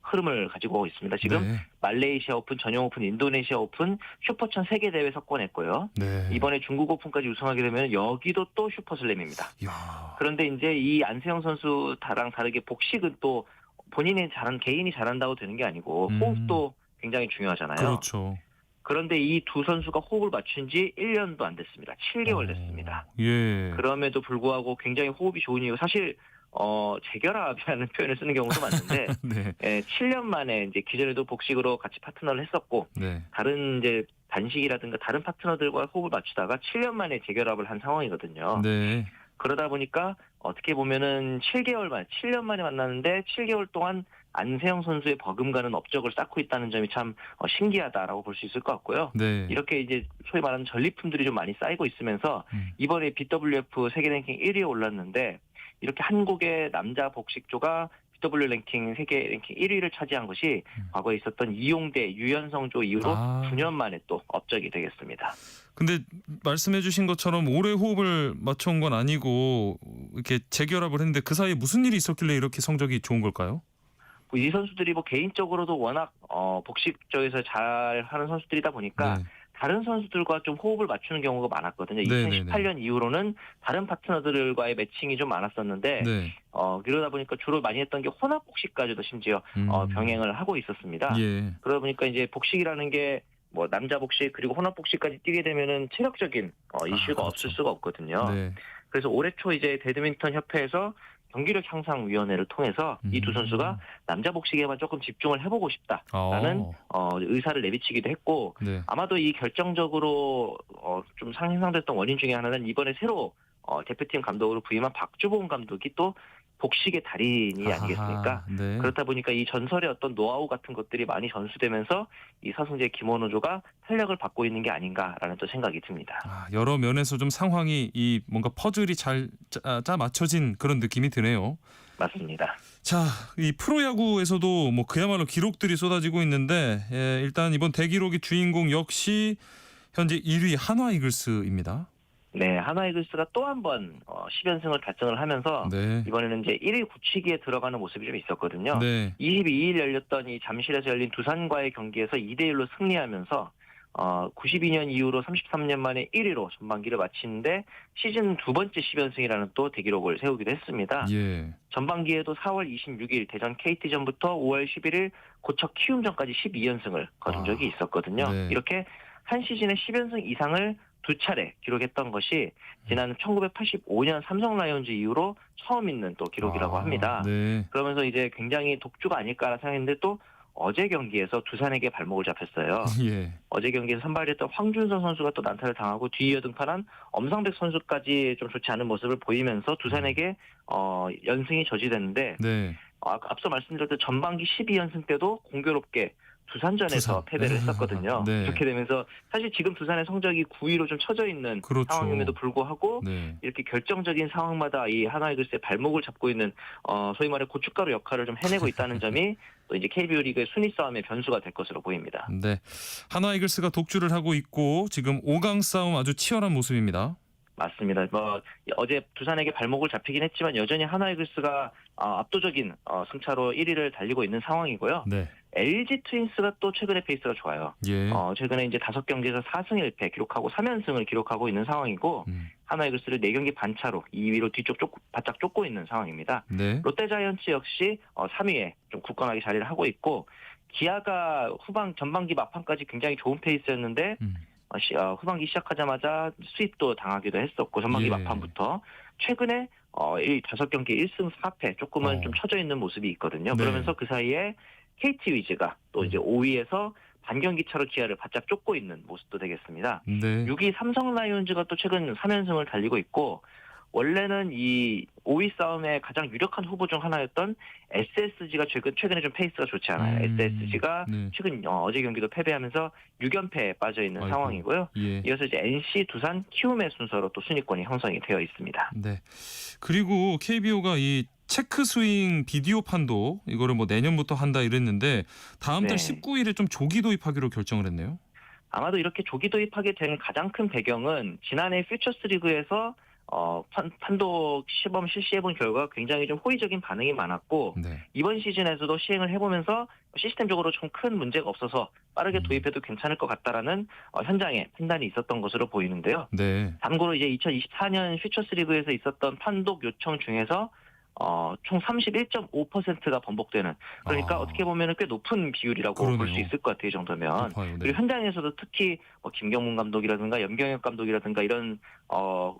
흐름을 가지고 있습니다. 지금 네. 말레이시아 오픈, 전용 오픈, 인도네시아 오픈, 슈퍼천 3개 대회 석권했고요. 네. 이번에 중국 오픈까지 우승하게 되면 여기도 또 슈퍼슬램입니다. 이야. 그런데 이제 이 안세영 선수랑 다르게 복식은 또 본인이 개인이 잘한다고 되는 게 아니고 호흡도 굉장히 중요하잖아요. 그렇죠. 그런데 이 두 선수가 호흡을 맞춘 지 1년도 안 됐습니다. 7개월 됐습니다. 예. 그럼에도 불구하고 굉장히 호흡이 좋은 이유 사실 재결합이라는 표현을 쓰는 경우도 많은데 네. 7년 만에 이제 기존에도 복식으로 같이 파트너를 했었고 네. 다른 이제 단식이라든가 다른 파트너들과 호흡을 맞추다가 7년 만에 재결합을 한 상황이거든요. 네. 그러다 보니까 어떻게 보면은 7년 만에 만났는데 7개월 동안 안세영 선수의 버금가는 업적을 쌓고 있다는 점이 참 신기하다라고 볼 수 있을 것 같고요. 네. 이렇게 이제 소위 말하는 전리품들이 좀 많이 쌓이고 있으면서 이번에 BWF 세계 랭킹 1위에 올랐는데 이렇게 한국의 남자 복식조가 BW 랭킹 세계 랭킹 1위를 차지한 것이 과거에 있었던 이용대, 유연성조 이후로 9년 만에 또 업적이 되겠습니다. 근데 말씀해 주신 것처럼 오래 호흡을 맞춰온 건 아니고 이렇게 재결합을 했는데 그 사이에 무슨 일이 있었길래 이렇게 성적이 좋은 걸까요? 이 선수들이 개인적으로도 워낙 복식조에서 잘하는 선수들이다 보니까 네. 다른 선수들과 좀 호흡을 맞추는 경우가 많았거든요. 네네네. 2018년 이후로는 다른 파트너들과의 매칭이 좀 많았었는데 네. 그러다 보니까 주로 많이 했던 게 혼합 복식까지도 심지어 병행을 하고 있었습니다. 예. 그러다 보니까 이제 복식이라는 게 남자 복식 그리고 혼합 복식까지 뛰게 되면은 체력적인 이슈가 그렇죠. 없을 수가 없거든요. 네. 그래서 올해 초 이제 배드민턴 협회에서 경기력 향상 위원회를 통해서 이 두 선수가 남자 복식에만 조금 집중을 해보고 싶다라는 의사를 내비치기도 했고 네. 아마도 이 결정적으로 좀 상승됐던 원인 중에 하나는 이번에 새로 대표팀 감독으로 부임한 박주봉 감독이 또 복식의 달인이 아니겠습니까? 네. 그렇다 보니까 이 전설의 어떤 노하우 같은 것들이 많이 전수되면서 이 서승재 김원호조가 탄력을 받고 있는 게 아닌가라는 또 생각이 듭니다. 여러 면에서 좀 상황이 이 뭔가 퍼즐이 잘 짜 맞춰진 그런 느낌이 드네요. 맞습니다. 자, 이 프로야구에서도 그야말로 기록들이 쏟아지고 있는데 일단 이번 대기록의 주인공 역시 현재 1위 한화 이글스입니다. 네, 한화 이글스가 또 한 번 10연승을 달성을 하면서 네. 이번에는 이제 1위 굳히기에 들어가는 모습이 좀 있었거든요. 네. 22일 열렸던 이 잠실에서 열린 두산과의 경기에서 2대1로 승리하면서 92년 이후로 33년 만에 1위로 전반기를 마치는데 시즌 두 번째 10연승이라는 또 대기록을 세우기도 했습니다. 예. 전반기에도 4월 26일 대전 KT전부터 5월 11일 고척 키움전까지 12연승을 거둔 적이 있었거든요. 네. 이렇게 한 시즌에 10연승 이상을 두 차례 기록했던 것이 지난 1985년 삼성 라이온즈 이후로 처음 있는 또 기록이라고 합니다. 네. 그러면서 이제 굉장히 독주가 아닐까라 생각했는데 또 어제 경기에서 두산에게 발목을 잡혔어요. 예. 어제 경기에서 선발했던 황준서 선수가 또 난타를 당하고 뒤이어 등판한 엄상백 선수까지 좀 좋지 않은 모습을 보이면서 두산에게 연승이 저지됐는데 네. 앞서 말씀드렸던 전반기 12연승 때도 공교롭게 두산전에서 패배를 했었거든요. 네. 이렇게 되면서 사실 지금 두산의 성적이 9위로 좀 쳐져 있는 그렇죠. 상황임에도 불구하고 네. 이렇게 결정적인 상황마다 이 한화 이글스의 발목을 잡고 있는 소위 말해 고춧가루 역할을 좀 해내고 있다는 점이 또 이제 KBO 리그의 순위 싸움의 변수가 될 것으로 보입니다. 네. 한화 이글스가 독주를 하고 있고 지금 5강 싸움 아주 치열한 모습입니다. 맞습니다. 어제 두산에게 발목을 잡히긴 했지만 여전히 한화 이글스가 압도적인 승차로 1위를 달리고 있는 상황이고요. 네. LG 트윈스가 또 최근에 페이스가 좋아요. 예. 최근에 이제 5경기에서 4승 1패 기록하고 3연승을 기록하고 있는 상황이고 하나이글스를 4경기 반차로 2위로 바짝 쫓고 있는 상황입니다. 네. 롯데자이언츠 역시 3위에 좀 굳건하게 자리를 하고 있고 기아가 전반기 막판까지 굉장히 좋은 페이스였는데 후반기 시작하자마자 스윕도 당하기도 했었고 전반기 예. 막판부터 최근에 5경기 1승 4패 조금은 좀 처져 있는 모습이 있거든요. 네. 그러면서 그 사이에 KT 위즈가 또 이제 5위에서 반경기 차로 기아를 바짝 쫓고 있는 모습도 되겠습니다. 네. 6위 삼성 라이온즈가 또 최근 3연승을 달리고 있고 원래는 이 5위 싸움의 가장 유력한 후보 중 하나였던 SSG가 최근에 좀 페이스가 좋지 않아요. SSG가 네. 최근 어제 경기도 패배하면서 6연패에 빠져 있는 아이고. 상황이고요. 예. 이어서 이제 NC, 두산, 키움의 순서로 또 순위권이 형성이 되어 있습니다. 네. 그리고 KBO가 이 체크 스윙 비디오 판도 이거를 뭐 내년부터 한다 이랬는데 다음 달 네. 19일에 좀 조기 도입하기로 결정을 했네요. 아마도 이렇게 조기 도입하게 된 가장 큰 배경은 지난해 퓨처스 리그에서 판독 시범 실시해본 결과 굉장히 좀 호의적인 반응이 많았고 네. 이번 시즌에서도 시행을 해보면서 시스템적으로 좀 큰 문제가 없어서 빠르게 도입해도 괜찮을 것 같다라는 현장에 판단이 있었던 것으로 보이는데요. 네. 참고로 이제 2024년 퓨처스 리그에서 있었던 판독 요청 중에서 총 31.5%가 번복되는 그러니까 어떻게 보면 꽤 높은 비율이라고 볼 수 그러네요. 있을 것 같아요. 이 정도면. 높아요. 네. 그리고 현장에서도 특히 김경문 감독이라든가 염경엽 감독이라든가 이런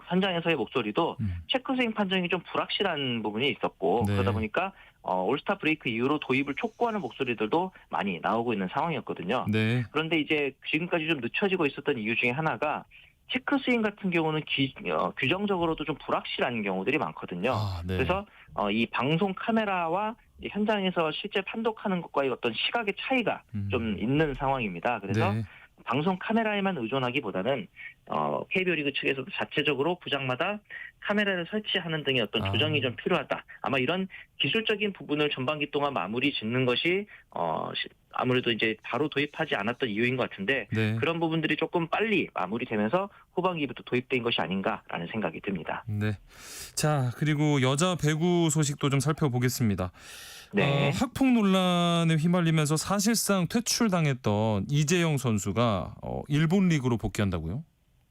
현장에서의 목소리도 체크스윙 판정이 좀 불확실한 부분이 있었고 네. 그러다 보니까 올스타 브레이크 이후로 도입을 촉구하는 목소리들도 많이 나오고 있는 상황이었거든요. 네. 그런데 이제 지금까지 좀 늦춰지고 있었던 이유 중에 하나가 체크스윙 같은 경우는 규정적으로도 좀 불확실한 경우들이 많거든요. 아, 네. 그래서 이 방송 카메라와 이제 현장에서 실제 판독하는 것과의 어떤 시각의 차이가 좀 있는 상황입니다. 그래서 네. 방송 카메라에만 의존하기보다는 KBO 리그 측에서도 자체적으로 구장마다 카메라를 설치하는 등의 어떤 조정이 좀 필요하다. 아마 이런 기술적인 부분을 전반기 동안 마무리 짓는 것이 아무래도 이제 바로 도입하지 않았던 이유인 것 같은데 네. 그런 부분들이 조금 빨리 마무리되면서 후반기부터 도입된 것이 아닌가라는 생각이 듭니다. 네. 자, 그리고 여자 배구 소식도 좀 살펴보겠습니다. 네. 학폭 논란에 휘말리면서 사실상 퇴출당했던 이재영 선수가 일본 리그로 복귀한다고요?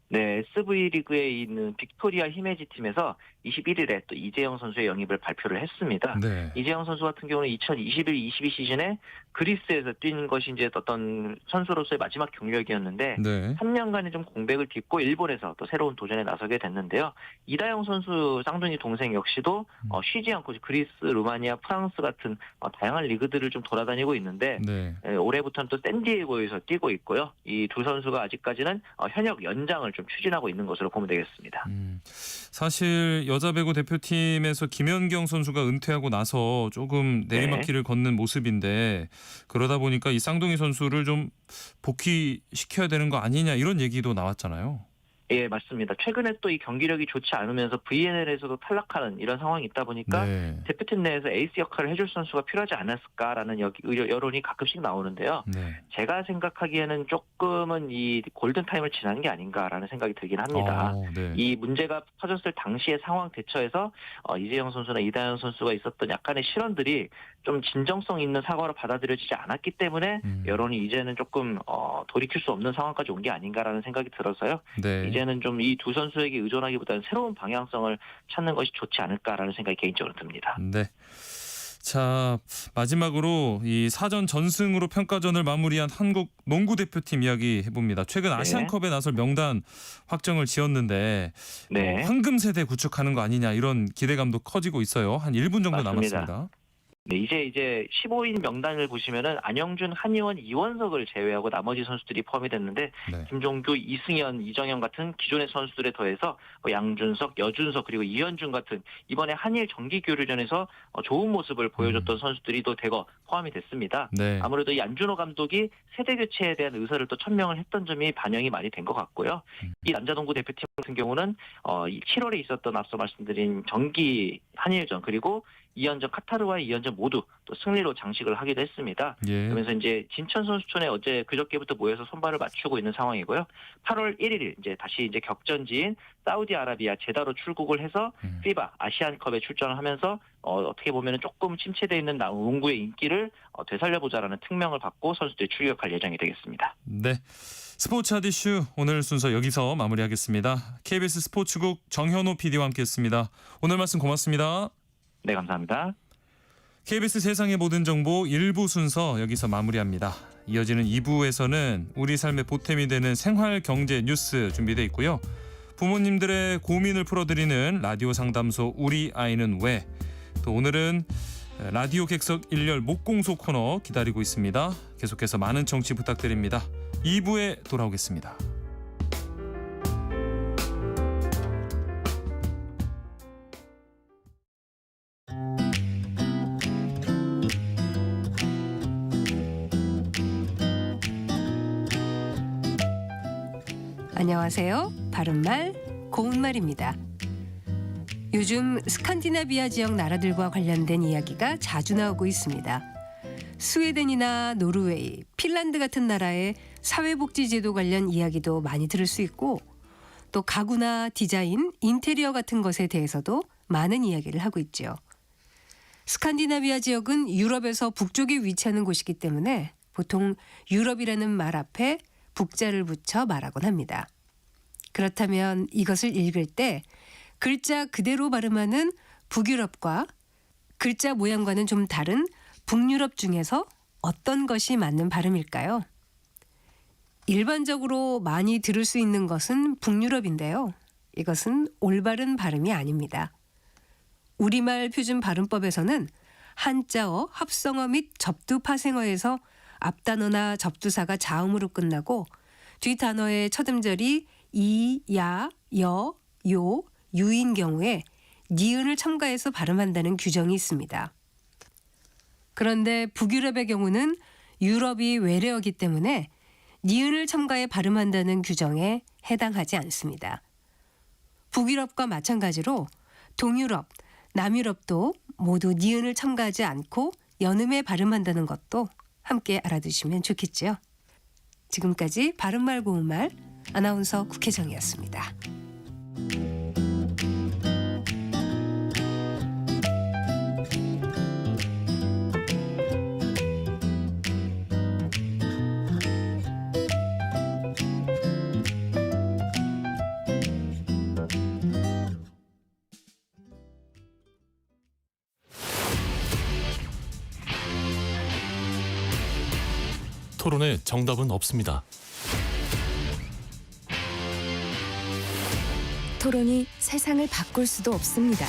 네, SV 리그에 있는 빅토리아 히메지 팀에서 21일에 또 이재영 선수의 영입을 발표를 했습니다. 네. 이재영 선수 같은 경우는 2021-22 시즌에 그리스에서 뛴 것이 이제 어떤 선수로서의 마지막 경력이었는데 네. 3년간의 좀 공백을 딛고 일본에서 또 새로운 도전에 나서게 됐는데요. 이다영 선수 쌍둥이 동생 역시도 쉬지 않고 그리스, 루마니아, 프랑스 같은 다양한 리그들을 좀 돌아다니고 있는데 네. 올해부터는 또 샌디에고에서 뛰고 있고요. 이 두 선수가 아직까지는 현역 연장을 좀 추진하고 있는 것으로 보면 되겠습니다. 사실 여자 배구 대표팀에서 김연경 선수가 은퇴하고 나서 조금 내리막길을 걷는 모습인데 그러다 보니까 이 쌍둥이 선수를 좀 복귀시켜야 되는 거 아니냐 이런 얘기도 나왔잖아요. 예, 맞습니다. 최근에 또 이 경기력이 좋지 않으면서 VNL에서도 탈락하는 이런 상황이 있다 보니까 네. 대표팀 내에서 에이스 역할을 해줄 선수가 필요하지 않았을까라는 여론이 가끔씩 나오는데요. 네. 제가 생각하기에는 조금은 이 골든타임을 지나는 게 아닌가라는 생각이 들긴 합니다. 네. 이 문제가 터졌을 당시의 상황 대처에서 이재영 선수나 이다현 선수가 있었던 약간의 실언들이 좀 진정성 있는 사과로 받아들여지지 않았기 때문에 여론이 이제는 조금 돌이킬 수 없는 상황까지 온 게 아닌가라는 생각이 들어서요. 네. 이제는 좀 이 두 선수에게 의존하기보다는 새로운 방향성을 찾는 것이 좋지 않을까라는 생각이 개인적으로 듭니다. 네. 자, 마지막으로 이 사전 전승으로 평가전을 마무리한 한국 농구 대표팀 이야기 해봅니다. 최근 아시안컵에 나설 명단 확정을 지었는데 네. 황금 세대 구축하는 거 아니냐 이런 기대감도 커지고 있어요. 한 1분 정도 맞습니다. 남았습니다. 네, 이제 15인 명단을 보시면은 안영준, 한희원, 이원석을 제외하고 나머지 선수들이 포함이 됐는데 네. 김종규, 이승현, 이정현 같은 기존의 선수들에 더해서 양준석, 여준석 그리고 이현준 같은 이번에 한일 정기 교류전에서 좋은 모습을 보여줬던 선수들이 또 대거 포함이 됐습니다. 네. 아무래도 이 안준호 감독이 세대 교체에 대한 의사를 또 천명을 했던 점이 반영이 많이 된 것 같고요. 이 남자농구 대표팀 같은 경우는 7월에 있었던 앞서 말씀드린 정기 한일전 그리고 2연전 카타르와 2연전 모두 또 승리로 장식을 하기도 했습니다. 예. 그러면서 이제 진천 선수촌에 그저께부터 모여서 손발을 맞추고 있는 상황이고요. 8월 1일 이제 다시 이제 격전지인 사우디아라비아 제다로 출국을 해서 피바 아시안컵에 출전을 하면서 어떻게 보면 조금 침체되어 있는 농구의 인기를 되살려보자라는 특명을 받고 선수들이 출격할 예정이 되겠습니다. 네. 스포츠 핫이슈 오늘 순서 여기서 마무리하겠습니다. KBS 스포츠국 정현호 PD와 함께했습니다. 오늘 말씀 고맙습니다. 네, 감사합니다. KBS 세상의 모든 정보 1부 순서 여기서 마무리합니다. 이어지는 2부에서는 우리 삶의 보탬이 되는 생활 경제 뉴스 준비되어 있고요. 부모님들의 고민을 풀어드리는 라디오 상담소 우리 아이는 왜, 또 오늘은 라디오 객석 일렬 목공소 코너 기다리고 있습니다. 계속해서 많은 청취 부탁드립니다. 2부에 돌아오겠습니다. 안녕하세요. 바른말 고운말입니다. 요즘 스칸디나비아 지역 나라들과 관련된 이야기가 자주 나오고 있습니다. 스웨덴이나 노르웨이, 핀란드 같은 나라의 사회복지제도 관련 이야기도 많이 들을 수 있고, 또 가구나 디자인, 인테리어 같은 것에 대해서도 많은 이야기를 하고 있죠. 스칸디나비아 지역은 유럽에서 북쪽에 위치하는 곳이기 때문에 보통 유럽이라는 말 앞에 북자를 붙여 말하곤 합니다. 그렇다면 이것을 읽을 때 글자 그대로 발음하는 북유럽과 글자 모양과는 좀 다른 북유럽 중에서 어떤 것이 맞는 발음일까요? 일반적으로 많이 들을 수 있는 것은 북유럽인데요. 이것은 올바른 발음이 아닙니다. 우리말 표준 발음법에서는 한자어, 합성어 및 접두 파생어에서 앞단어나 접두사가 자음으로 끝나고 뒷단어의 첫 음절이 이, 야, 여, 요, 유인 경우에 니은을 첨가해서 발음한다는 규정이 있습니다. 그런데 북유럽의 경우는 유럽이 외래어기 때문에 니은을 첨가해 발음한다는 규정에 해당하지 않습니다. 북유럽과 마찬가지로 동유럽, 남유럽도 모두 니은을 첨가하지 않고 연음에 발음한다는 것도 함께 알아두시면 좋겠죠. 지금까지 바른말 고운말 아나운서 국혜정이었습니다. 토론에 정답은 없습니다. 토론이 세상을 바꿀 수도 없습니다.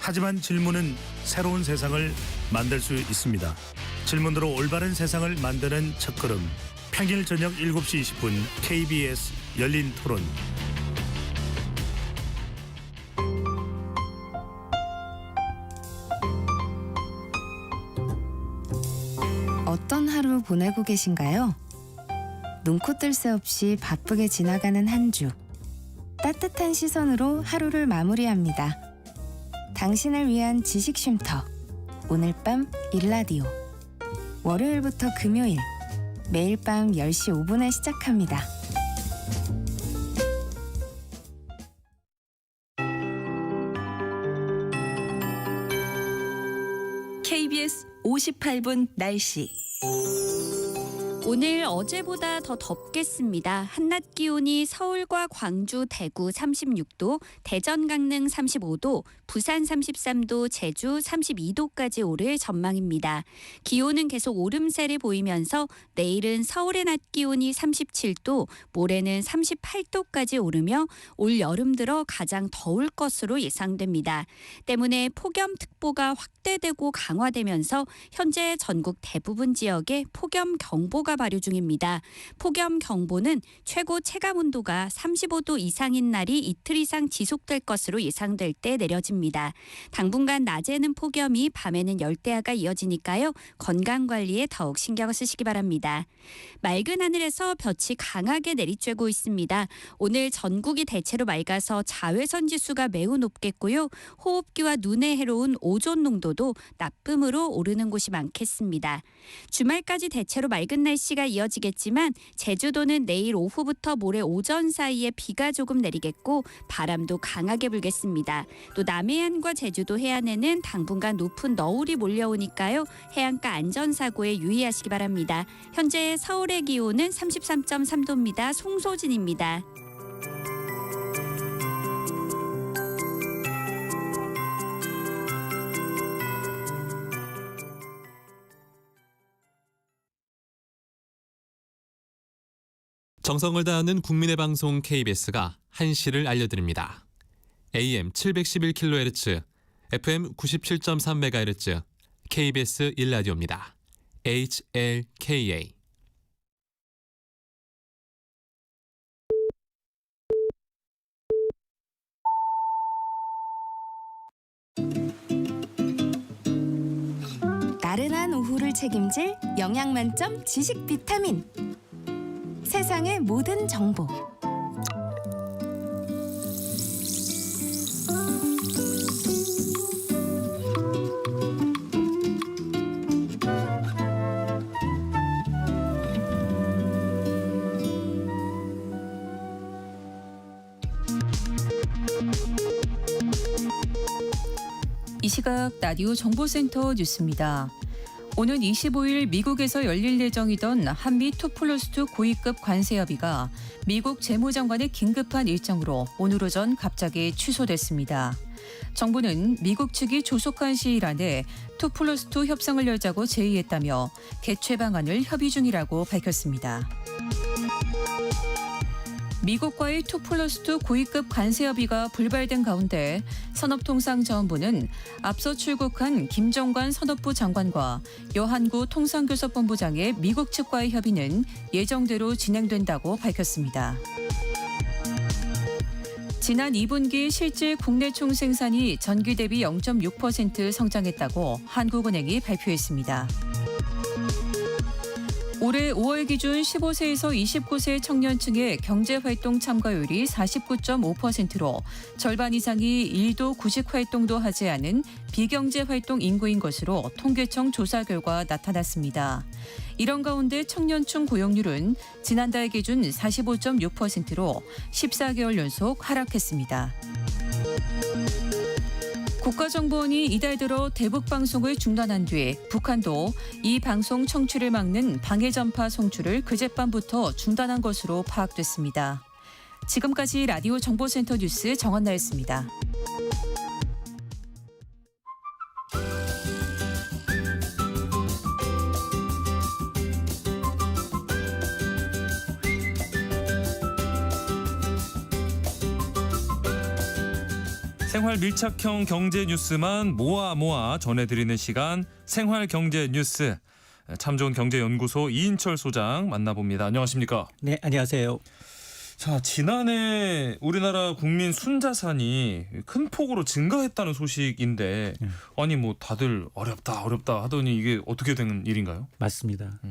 하지만 질문은 새로운 세상을 만들 수 있습니다. 질문으로 올바른 세상을 만드는 첫걸음. 평일 저녁 7시 20분 KBS 열린 토론. 어떤 하루 보내고 계신가요? 눈코 뜰 새 없이 바쁘게 지나가는 한 주. 따뜻한 시선으로 하루를 마무리합니다. 당신을 위한 지식 쉼터. 오늘 밤 일라디오. 월요일부터 금요일. 매일 밤 10시 5분에 시작합니다. KBS 58분 날씨. 오늘 어제보다 더 덥겠습니다. 한낮 기온이 서울과 광주, 대구 36도, 대전, 강릉 35도, 부산 33도, 제주 32도까지 오를 전망입니다. 기온은 계속 오름세를 보이면서 내일은 서울의 낮 기온이 37도, 모레는 38도까지 오르며 올 여름 들어 가장 더울 것으로 예상됩니다. 때문에 폭염특보가 확대되고 강화되면서 현재 전국 대부분 지역에 폭염경보가 발효 중입니다. 폭염경보는 최고 체감온도가 35도 이상인 날이 이틀 이상 지속될 것으로 예상될 때 내려집니다. 당분간 낮에는 폭염이, 밤에는 열대야가 이어지니까요. 건강관리에 더욱 신경을 쓰시기 바랍니다. 맑은 하늘에서 볕이 강하게 내리쬐고 있습니다. 오늘 전국이 대체로 맑아서 자외선 지수가 매우 높겠고요. 호흡기와 눈에 해로운 오존 농도도 나쁨으로 오르는 곳이 많겠습니다. 주말까지 대체로 맑은 날씨 날씨가 이어지겠지만 제주도는 내일 오후부터 모레 오전 사이에 비가 조금 내리겠고 바람도 강하게 불겠습니다. 또 남해안과 제주도 해안에는 당분간 높은 너울이 몰려오니까요. 해안가 안전사고에 유의하시기 바랍니다. 현재 서울의 기온은 33.3도입니다. 송소진입니다. 정성을 다하는 국민의 방송 KBS가 한시를 알려드립니다. AM 711kHz, FM 97.3MHz, KBS 1라디오입니다. HLKA. 나른한 오후를 책임질 영양 만점 지식 비타민. 세상의 모든 정보. 이 시각 라디오 정보센터 뉴스입니다. 오는 25일 미국에서 열릴 예정이던 한미 2+2 고위급 관세 협의가 미국 재무장관의 긴급한 일정으로 오늘 오전 갑자기 취소됐습니다. 정부는 미국 측이 조속한 시일 안에 2+2 협상을 열자고 제의했다며 개최 방안을 협의 중이라고 밝혔습니다. 미국과의 2+2 고위급 관세 협의가 불발된 가운데 산업통상자원부는 앞서 출국한 김정관 산업부 장관과 여한구 통상교섭본부장의 미국 측과의 협의는 예정대로 진행된다고 밝혔습니다. 지난 2분기 실질 국내 총생산이 전기 대비 0.6% 성장했다고 한국은행이 발표했습니다. 올해 5월 기준 15세에서 29세 청년층의 경제활동 참가율이 49.5%로 절반 이상이 일도 구직활동도 하지 않은 비경제활동 인구인 것으로 통계청 조사 결과 나타났습니다. 이런 가운데 청년층 고용률은 지난달 기준 45.6%로 14개월 연속 하락했습니다. 국가정보원이 이달 들어 대북 방송을 중단한 뒤 북한도 이 방송 청취를 막는 방해 전파 송출을 그젯밤부터 중단한 것으로 파악됐습니다. 지금까지 라디오 정보센터 뉴스 정원나였습니다. 생활 밀착형 경제 뉴스만 모아 전해드리는 시간 생활 경제 뉴스. 참 좋은 경제연구소 이인철 소장 만나봅니다. 안녕하십니까? 네, 안녕하세요. 자, 지난해 우리나라 국민 순자산이 큰 폭으로 증가했다는 소식인데 아니 뭐 다들 어렵다 하더니 이게 어떻게 된 일인가요? 맞습니다.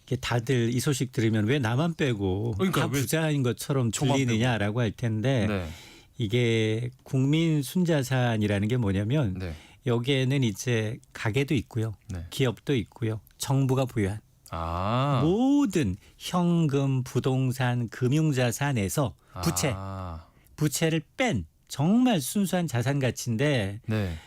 이게 다들 이 소식 들으면 왜 나만 빼고 그러니까 다 부자인 것처럼 들리느냐라고 할 텐데 네. 이게 국민 순자산이라는 게 뭐냐면 네. 여기에는 이제 가게도 있고요. 네. 기업도 있고요. 정부가 부여한 아. 모든 현금, 부동산, 금융자산에서 부채를 뺀 정말 순수한 자산 가치인데 네.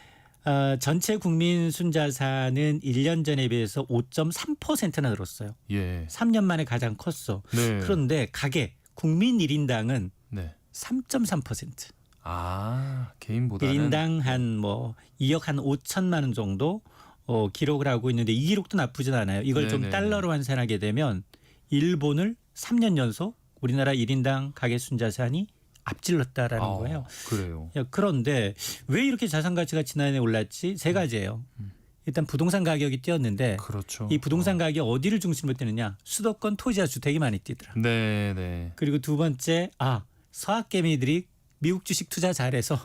전체 국민 순자산은 1년 전에 비해서 5.3%나 늘었어요. 예. 3년 만에 가장 컸어. 네. 그런데 가계 국민 1인당은 네. 3.3%. 아, 개인보다는 1인당 한 뭐 2억 한 5천만 원 정도 기록을 하고 있는데 이 기록도 나쁘진 않아요. 이걸 좀 달러로 환산하게 되면 일본을 3년 연속 우리나라 1인당 가계 순자산이 앞질렀다라는 거예요. 그래요. 그런데 왜 이렇게 자산 가치가 지난해 올랐지? 세 가지예요. 일단 부동산 가격이 뛰었는데 그렇죠. 이 부동산 가격이 어디를 중심으로 뛰느냐? 수도권 토지와 주택이 많이 뛰더라. 네. 그리고 두 번째 서학개미들이 미국 주식 투자 잘해서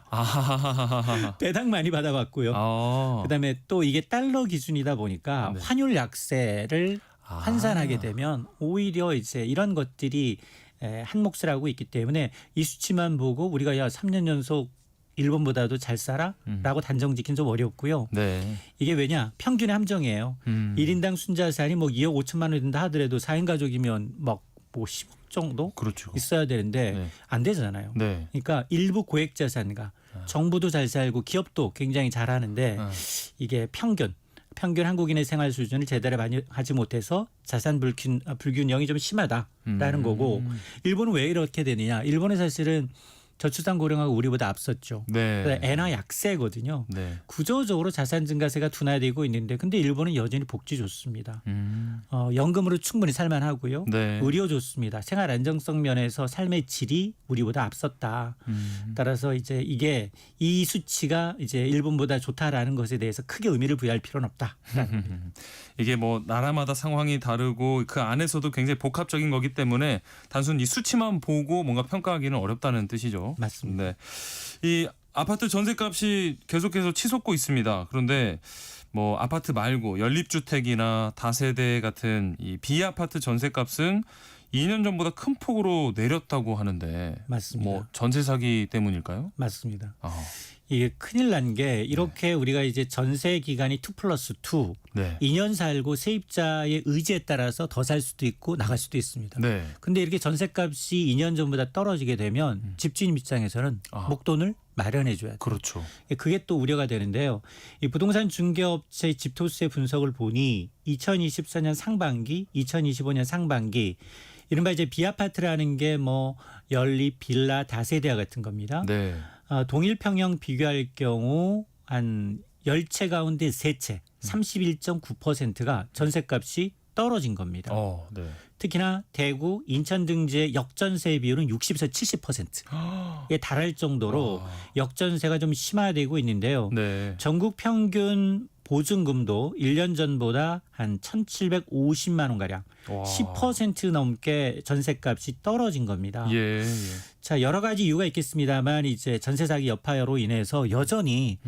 배당 많이 받아봤고요. 그다음에 또 이게 달러 기준이다 보니까 환율 약세를 환산하게 되면 오히려 이제 이런 것들이 한 몫을 하고 있기 때문에 이 수치만 보고 우리가 3년 연속 일본보다도 잘 살아라고 단정 짓긴 좀 어렵고요. 네. 이게 왜냐? 평균의 함정이에요. 1인당 순자산이 뭐 2억 5천만 원이 된다 하더라도 4인 가족이면 막 뭐 10억 정도 그렇죠. 있어야 되는데 네. 안 되잖아요. 네. 그러니까 일부 고액 자산가 정부도 잘 살고 기업도 굉장히 잘하는데 이게 평균 한국인의 생활 수준을 제대로 많이 하지 못해서 자산 불균형이 좀 심하다라는 거고 일본은 왜 이렇게 되느냐? 일본은 사실은 저출산 고령화가 우리보다 앞섰죠. 네. 엔화 약세거든요. 네. 구조적으로 자산 증가세가 둔화되고 있는데 근데 일본은 여전히 복지 좋습니다. 연금으로 충분히 살만하고요. 네. 의료 좋습니다. 생활 안정성 면에서 삶의 질이 우리보다 앞섰다. 따라서 이제 이게 이 수치가 이제 일본보다 좋다라는 것에 대해서 크게 의미를 부여할 필요는 없다. 이게 뭐 나라마다 상황이 다르고 그 안에서도 굉장히 복합적인 거기 때문에 단순 이 수치만 보고 뭔가 평가하기는 어렵다는 뜻이죠. 맞습니다. 네. 이 아파트 전세값이 계속해서 치솟고 있습니다. 그런데 뭐 아파트 말고 연립주택이나 다세대 같은 이 비아파트 전세값은 2년 전보다 큰 폭으로 내렸다고 하는데 맞습니다. 뭐 전세 사기 때문일까요? 맞습니다. 아. 이게 큰일 난 게 이렇게 우리가 이제 전세 기간이 2+2 네. 2년 살고 세입자의 의지에 따라서 더 살 수도 있고 나갈 수도 있습니다. 네. 근데 이렇게 전세값이 2년 전보다 떨어지게 되면 집주인 입장에서는 목돈을 마련해 줘야 돼요. 그렇죠. 그게 또 우려가 되는데요. 이 부동산 중개업체 집토스의 분석을 보니 2024년 상반기, 2025년 상반기 이른바 이제 비아파트라는 게 뭐 연립, 빌라, 다세대와 같은 겁니다. 네. 동일 평형 비교할 경우 한 10채 가운데 3채 31.9%가 전세값이 떨어진 겁니다. 네. 특히나 대구, 인천 등지의 역전세 비율은 60에서 70%에 달할 정도로 역전세가 좀 심화되고 있는데요. 네. 전국 평균 보증금도 1년 전보다 한 1,750만 원 가량 10% 넘게 전세값이 떨어진 겁니다. 예. 자, 여러 가지 이유가 있겠습니다만 이제 전세 사기 여파로 인해서 여전히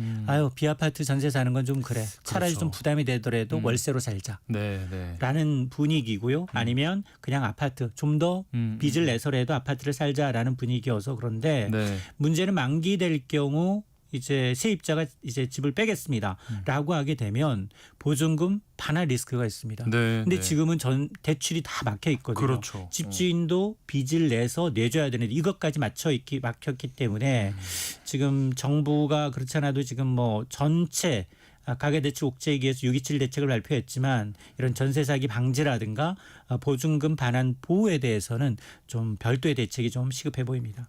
비아파트 전세 사는 건 좀 그래. 차라리 그렇죠. 좀 부담이 되더라도 월세로 살자. 네, 네. 라는 분위기고요. 아니면 그냥 아파트 좀 더 빚을 내서라도 아파트를 살자라는 분위기여서 그런데 네. 문제는 만기될 경우 이제 세입자가 이제 집을 빼겠습니다라고 하게 되면 보증금 반환 리스크가 있습니다. 네, 근데 네. 지금은 전 대출이 다 막혀 있거든요. 그렇죠. 집주인도 빚을 내서 내줘야 되는데 이것까지 막혔기 때문에 지금 정부가 그렇지 않아도 지금 뭐 전체 가계대출 옥죄이기 위해서 6.27 대책을 발표했지만 이런 전세 사기 방지라든가 보증금 반환 보호에 대해서는 좀 별도의 대책이 좀 시급해 보입니다.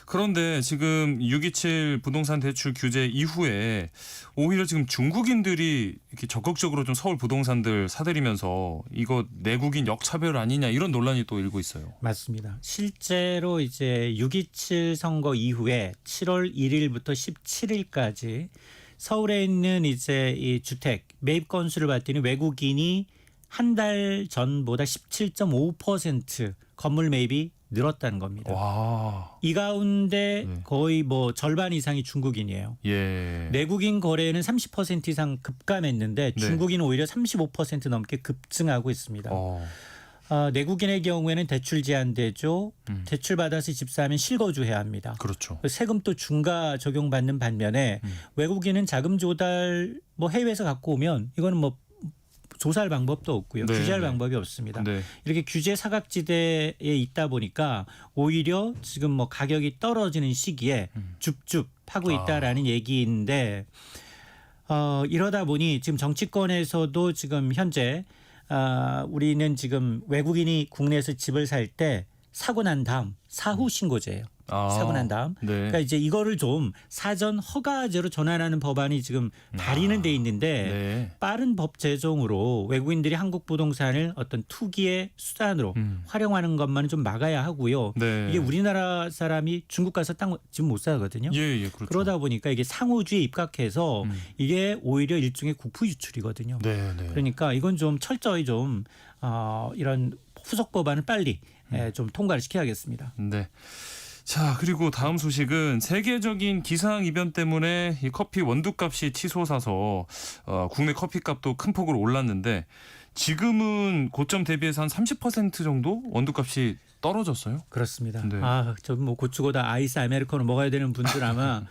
그런데 지금 6.27 부동산 대출 규제 이후에 오히려 지금 중국인들이 이렇게 적극적으로 좀 서울 부동산들 사들이면서 이거 내국인 역차별 아니냐 이런 논란이 또 일고 있어요. 맞습니다. 실제로 이제 6.27 선거 이후에 7월 1일부터 17일까지 서울에 있는 이제 이 주택 매입 건수를 봤더니 외국인이 한 달 전보다 17.5% 건물 매입이 늘었다는 겁니다. 와. 이 가운데 거의 뭐 절반 이상이 중국인이에요. 예. 내국인 거래는 30% 이상 급감했는데 중국인은 오히려 35% 넘게 급증하고 있습니다. 내국인의 경우에는 대출 제한되죠. 대출 받아서 집 사면 실거주해야 합니다. 그렇죠. 세금도 중과 적용받는 반면에 외국인은 자금 조달 뭐 해외에서 갖고 오면 이거는 뭐 조사할 방법도 없고요. 네, 규제할 네. 방법이 없습니다. 네. 이렇게 규제 사각지대에 있다 보니까 오히려 지금 뭐 가격이 떨어지는 시기에 줍줍 하고 있다라는 얘기인데 이러다 보니 지금 정치권에서도 지금 현재 우리는 지금 외국인이 국내에서 집을 살 때 사고 난 다음 사후 신고제예요. 사고 난 다음. 네. 그러니까 이제 이거를 좀 사전 허가제로 전환하는 법안이 지금 발의는 돼 있는데 네. 빠른 법 제정으로 외국인들이 한국 부동산을 어떤 투기의 수단으로 활용하는 것만은 좀 막아야 하고요. 네. 이게 우리나라 사람이 중국 가서 땅 지금 못 사거든요. 예, 그렇죠. 그러다 보니까 이게 상호주의에 입각해서 이게 오히려 일종의 국부 유출이거든요. 네. 그러니까 이건 좀 철저히 좀 이런 후속 법안을 빨리 좀 통과를 시켜야겠습니다. 네. 자, 그리고 다음 소식은 세계적인 기상 이변 때문에 이 커피 원두값이 치솟아서 국내 커피값도 큰 폭으로 올랐는데 지금은 고점 대비해서 한 30% 정도 원두값이 떨어졌어요? 그렇습니다. 네. 저 뭐 고추고다 아이스 아메리카노 먹어야 되는 분들 아마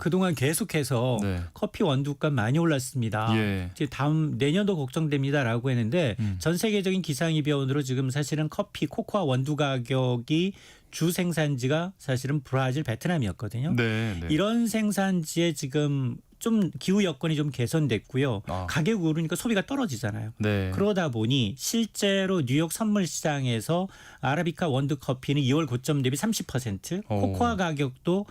그동안 계속해서 네. 커피 원두값 많이 올랐습니다. 예. 이제 다음 내년도 걱정됩니다라고 했는데 전 세계적인 기상이변으로 지금 사실은 커피, 코코아 원두 가격이 주 생산지가 사실은 브라질, 베트남이었거든요. 네, 네. 이런 생산지에 지금 좀 기후 여건이 좀 개선됐고요. 가격이 오르니까 소비가 떨어지잖아요. 네. 그러다 보니 실제로 뉴욕 선물 시장에서 아라비카 원두 커피는 2월 고점 대비 30%, 코코아 가격도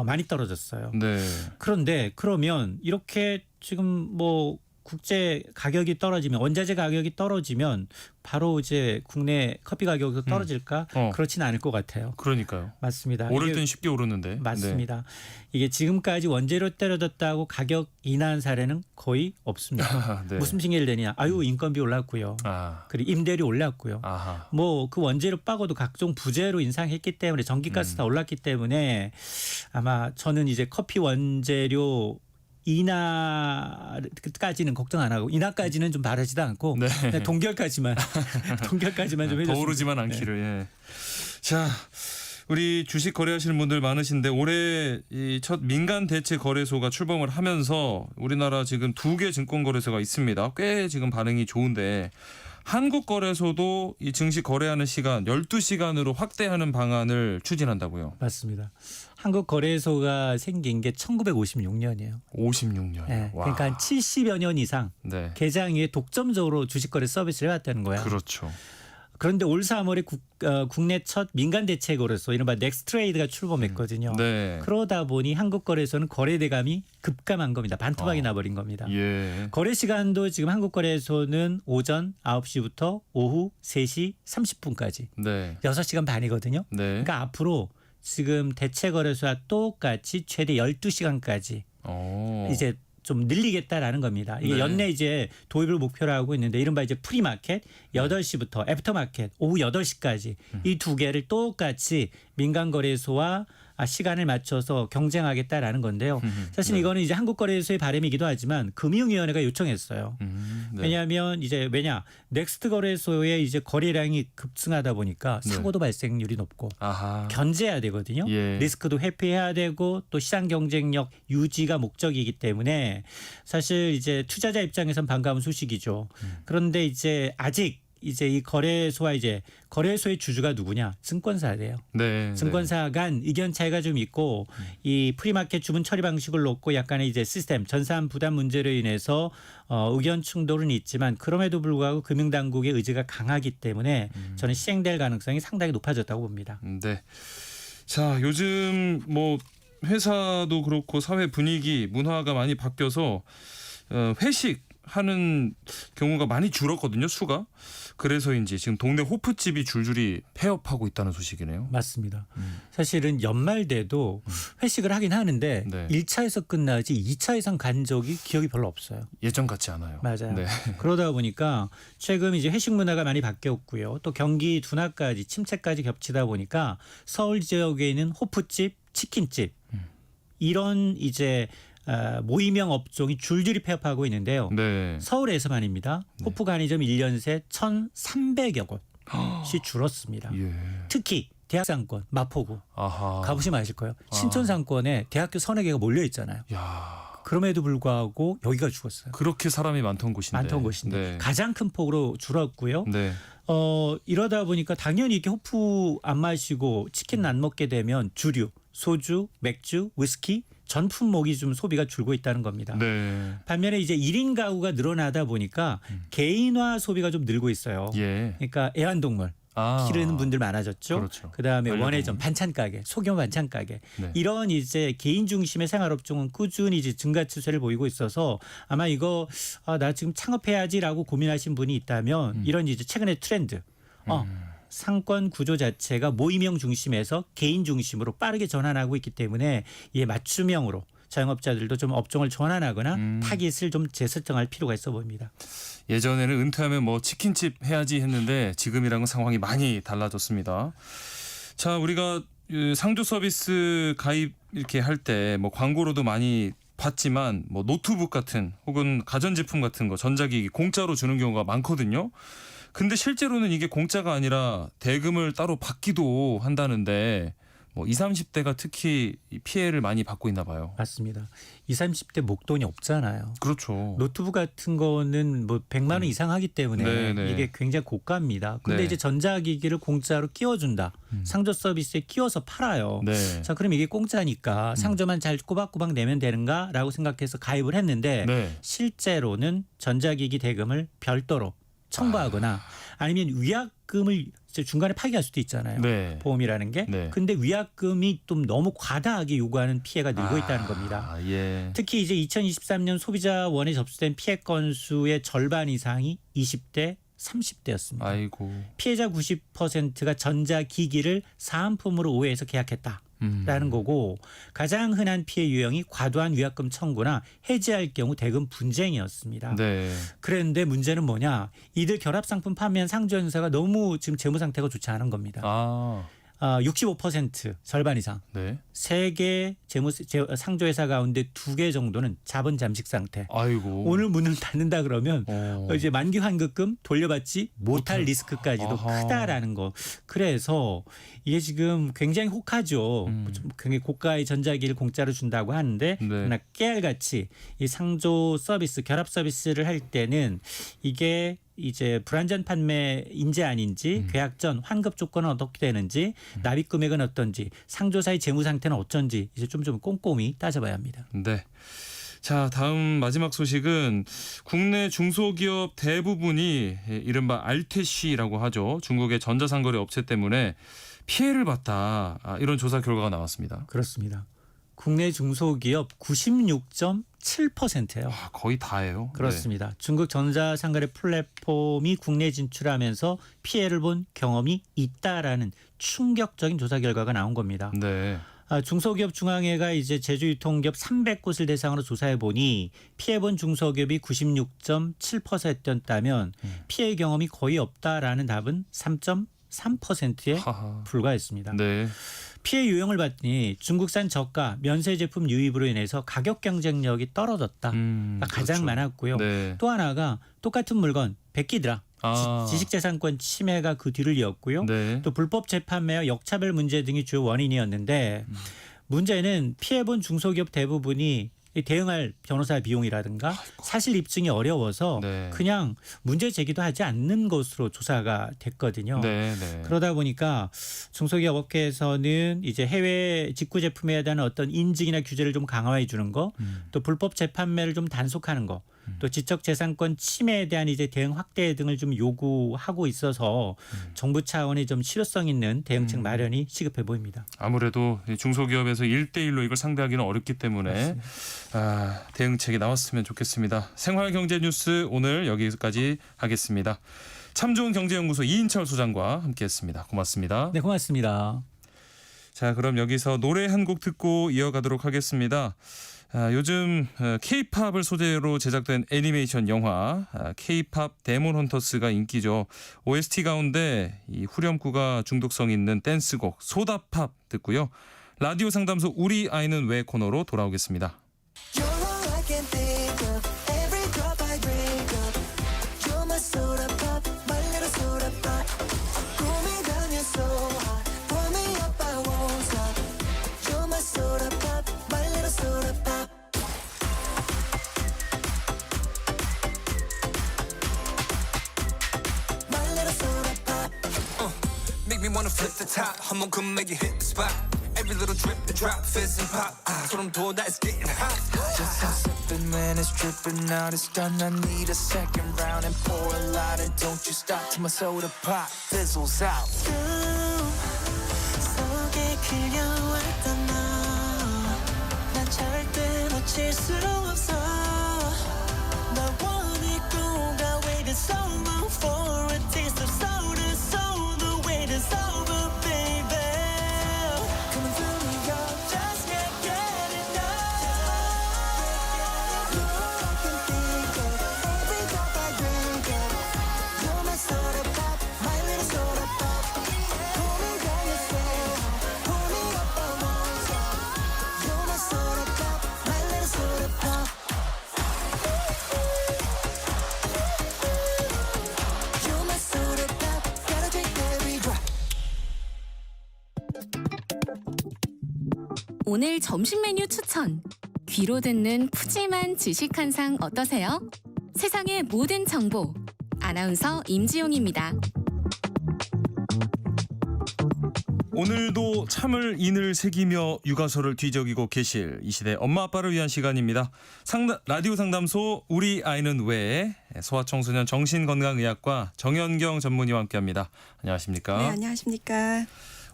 많이 떨어졌어요. 네. 그런데 그러면 이렇게 지금 뭐 국제 가격이 떨어지면 원자재 가격이 떨어지면 바로 이제 국내 커피 가격도 떨어질까? 그렇지는 않을 것 같아요. 그러니까요. 맞습니다. 오를 땐 쉽게 오르는데. 맞습니다. 네. 이게 지금까지 원재료 떨어졌다고 가격 인하한 사례는 거의 없습니다. 네. 무슨 핑계를 대냐? 아유 인건비 올랐고요. 그리고 임대료 올랐고요. 뭐 그 원재료 빠고도 각종 부재로 인상했기 때문에 전기가스 다 올랐기 때문에 아마 저는 이제 커피 원재료 인하까지는 걱정 안 하고 인하까지는 좀 바라지도 않고 네. 그냥 동결까지만 좀 해줬습니다. 더 오르지만 않기를. 예. 자, 우리 주식 거래하시는 분들 많으신데 올해 이 첫 민간 대체 거래소가 출범을 하면서 우리나라 지금 2개 증권거래소가 있습니다. 꽤 지금 반응이 좋은데 한국거래소도 이 증시 거래하는 시간 12시간으로 확대하는 방안을 추진한다고요. 맞습니다. 한국거래소가 생긴 게 1956년이에요. 56년. 네, 그러니까 한 70여 년 이상 네. 개장 이후에 독점적으로 주식거래 서비스를 해왔다는 거야. 그렇죠. 그런데 올 3월에 국내 첫 민간 대체 거래소 이른바 넥스트레이드가 출범했거든요. 네. 그러다 보니 한국거래소는 거래 대감이 급감한 겁니다. 반토막이 나버린 겁니다. 예. 거래 시간도 지금 한국거래소는 오전 9시부터 오후 3시 30분까지 네. 6시간 반이거든요. 네. 그러니까 앞으로 지금 대체 거래소와 똑같이 최대 12시간까지 이제 좀 늘리겠다라는 겁니다. 이게 네. 연내 이제 도입을 목표로 하고 있는데 이른바 이제 프리마켓 8시부터 애프터마켓 오후 8시까지 이 두 개를 똑같이 민간 거래소와 시간을 맞춰서 경쟁하겠다라는 건데요. 사실 네. 이거는 이제 한국거래소의 바람이기도 하지만 금융위원회가 요청했어요. 네. 왜냐하면 이제 넥스트 거래소의 이제 거래량이 급증하다 보니까 네. 사고도 발생률이 높고 아하. 견제해야 되거든요. 예. 리스크도 회피해야 되고 또 시장 경쟁력 유지가 목적이기 때문에 사실 이제 투자자 입장에선 반가운 소식이죠. 그런데 이제 아직 이제 이 거래소와 이제 거래소의 주주가 누구냐? 증권사래요. 네. 증권사 간 의견 차이가 좀 있고 이 프리마켓 주문 처리 방식을 놓고 약간의 이제 시스템 전산 부담 문제로 인해서 의견 충돌은 있지만 그럼에도 불구하고 금융당국의 의지가 강하기 때문에 저는 시행될 가능성이 상당히 높아졌다고 봅니다. 네. 자, 요즘 뭐 회사도 그렇고 사회 분위기 문화가 많이 바뀌어서 회식하는 경우가 많이 줄었거든요. 수가. 그래서인지 지금 동네 호프집이 줄줄이 폐업하고 있다는 소식이네요. 맞습니다. 사실은 연말 돼도 회식을 하긴 하는데 네. 1차에서 끝나지 2차 이상 간 적이 기억이 별로 없어요. 예전 같지 않아요. 맞아요. 네. 그러다 보니까 최근 이제 회식 문화가 많이 바뀌었고요. 또 경기 둔화까지 침체까지 겹치다 보니까 서울 지역에 있는 호프집, 치킨집 이런 이제 모임형 업종이 줄줄이 폐업하고 있는데요. 네. 서울에서만입니다. 호프 간이점 1년 새 1,300여 곳이 줄었습니다. 예. 특히 대학 상권, 마포구 아하. 가보시면 아실 거예요. 신촌 상권에 대학교 서너 개가 몰려 있잖아요. 야. 그럼에도 불구하고 여기가 죽었어요. 그렇게 사람이 많던 곳인데. 네. 가장 큰 폭으로 줄었고요. 네. 이러다 보니까 당연히 이렇게 호프 안 마시고 치킨 안 먹게 되면 주류, 소주, 맥주, 위스키 전 품목이 좀 소비가 줄고 있다는 겁니다. 네. 반면에 이제 1인 가구가 늘어나다 보니까 개인화 소비가 좀 늘고 있어요. 예. 그러니까 애완동물 기르는 분들 많아졌죠. 그렇죠. 그다음에 반려동물. 원예점, 반찬 가게, 소규모 반찬 가게 네. 이런 이제 개인 중심의 생활 업종은 꾸준히 이제 증가 추세를 보이고 있어서 아마 이거 나 지금 창업해야지라고 고민하신 분이 있다면 이런 이제 최근의 트렌드 상권 구조 자체가 모임형 중심에서 개인 중심으로 빠르게 전환하고 있기 때문에 이에 맞춤형으로 자영업자들도 좀 업종을 전환하거나 타깃을 좀 재설정할 필요가 있어 보입니다. 예전에는 은퇴하면 뭐 치킨집 해야지 했는데 지금이랑은 상황이 많이 달라졌습니다. 자, 우리가 상조 서비스 가입 이렇게 할 때 뭐 광고로도 많이 봤지만 뭐 노트북 같은 혹은 가전제품 같은 거 전자기기 공짜로 주는 경우가 많거든요. 근데 실제로는 이게 공짜가 아니라 대금을 따로 받기도 한다는데 뭐 20, 30대가 특히 이 피해를 많이 받고 있나 봐요. 맞습니다. 20, 30대 목돈이 없잖아요. 그렇죠. 노트북 같은 거는 뭐 100만 원 이상 하기 때문에 네네. 이게 굉장히 고가입니다. 근데 네. 이제 전자기기를 공짜로 끼워준다. 상조 서비스에 끼워서 팔아요. 네. 자, 그럼 이게 공짜니까 상조만 잘 꼬박꼬박 내면 되는가라고 생각해서 가입을 했는데 네. 실제로는 전자기기 대금을 별도로 청구하거나 아니면 위약금을 이제 중간에 파기할 수도 있잖아요. 네. 보험이라는 게. 네. 근데 위약금이 좀 너무 과다하게 요구하는 피해가 늘고 있다는 겁니다. 예. 특히 이제 2023년 소비자원에 접수된 피해 건수의 절반 이상이 20대, 30대였습니다. 아이고. 피해자 90%가 전자기기를 사은품으로 오해해서 계약했다. 라는 거고 가장 흔한 피해 유형이 과도한 위약금 청구나 해지할 경우 대금 분쟁이었습니다. 네. 그런데 문제는 뭐냐? 이들 결합상품 판매한 상조회사가 너무 지금 재무 상태가 좋지 않은 겁니다. 65% 절반 이상. 네. 3개 상조회사 가운데 2개 정도는 자본 잠식 상태. 아이고. 오늘 문을 닫는다 그러면 이제 만기 환급금 돌려받지 못할 리스크까지도 아하. 크다라는 거. 그래서 이게 지금 굉장히 혹하죠. 굉장히 고가의 전자기기를 공짜로 준다고 하는데 그러나 깨알같이 이 상조 서비스, 결합 서비스를 할 때는 이게 이제 불완전 판매인지 아닌지 계약 전 환급 조건은 어떻게 되는지 납입 금액은 어떤지 상조사의 재무 상태는 어쩐지 이제 좀 꼼꼼히 따져봐야 합니다. 네. 자, 다음 마지막 소식은 국내 중소기업 대부분이 이른바 알테시라고 하죠. 중국의 전자상거래 업체 때문에 피해를 봤다. 이런 조사 결과가 나왔습니다. 그렇습니다. 국내 중소기업 96.7%예요. 거의 다예요. 그렇습니다. 네. 중국 전자상거래 플랫폼이 국내 진출하면서 피해를 본 경험이 있다라는 충격적인 조사 결과가 나온 겁니다. 네. 중소기업 중앙회가 이제 제조 유통기업 300곳을 대상으로 조사해 보니 피해 본 중소기업이 96.7%였다면 피해 경험이 거의 없다라는 답은 3.3%에 불과했습니다. 네. 피해 유형을 봤더니 중국산 저가 면세 제품 유입으로 인해서 가격 경쟁력이 떨어졌다. 가장 그렇죠. 많았고요. 네. 또 하나가 똑같은 물건 베끼더라. 지식재산권 침해가 그 뒤를 이었고요. 네. 또 불법 재판매와 역차별 문제 등이 주요 원인이었는데 문제는 피해본 중소기업 대부분이 대응할 변호사 비용이라든가 사실 입증이 어려워서 그냥 문제 제기도 하지 않는 것으로 조사가 됐거든요. 그러다 보니까 중소기업 업계에서는 이제 해외 직구 제품에 대한 어떤 인증이나 규제를 좀 강화해 주는 거, 또 불법 재판매를 좀 단속하는 거, 또 지적재산권 침해에 대한 이제 대응 확대 등을 좀 요구하고 있어서 정부 차원의 좀 실효성 있는 대응책 마련이 시급해 보입니다. 아무래도 중소기업에서 1대1로 이걸 상대하기는 어렵기 때문에 대응책이 나왔으면 좋겠습니다. 생활경제 뉴스 오늘 여기까지 하겠습니다. 참 좋은 경제연구소 이인철 소장과 함께했습니다. 고맙습니다. 네, 고맙습니다. 자, 그럼 여기서 노래 한 곡 듣고 이어가도록 하겠습니다. 요즘 K-팝을 소재로 제작된 애니메이션 영화 K-팝 데몬 헌터스가 인기죠. OST 가운데 이 후렴구가 중독성 있는 댄스곡 소다팝 듣고요. 라디오 상담소 우리 아이는 왜 코너로 돌아오겠습니다. Wanna flip the top, 한번 come make it hit the spot. Every little drip and drop, fizz and pop. 소름 돋아, it's getting hot. Just stop sipping when it's dripping out. It's done. I need a second round and pour a lot. And don't you stop till my soda pop fizzles out. 속에 그려왔던 너, 난 절대 놓칠 수 없어. 나 원해 가 waited so long for a taste of soda. It's over, baby. Coming through me, yo, just can't get enough. I can think of every drop I drink of. You're my soda pop, my little soda pop. Pull me down your soul, pull me 오늘 점심 메뉴 추천. 귀로 듣는 푸짐한 지식 한 상 어떠세요? 세상의 모든 정보. 아나운서 임지용입니다. 오늘도 참을 인을 새기며 육아서를 뒤적이고 계실 이 시대 엄마 아빠를 위한 시간입니다. 라디오 상담소 우리 아이는 왜 소아청소년 정신건강의학과 정연경 전문의와 함께합니다. 안녕하십니까? 네, 안녕하십니까?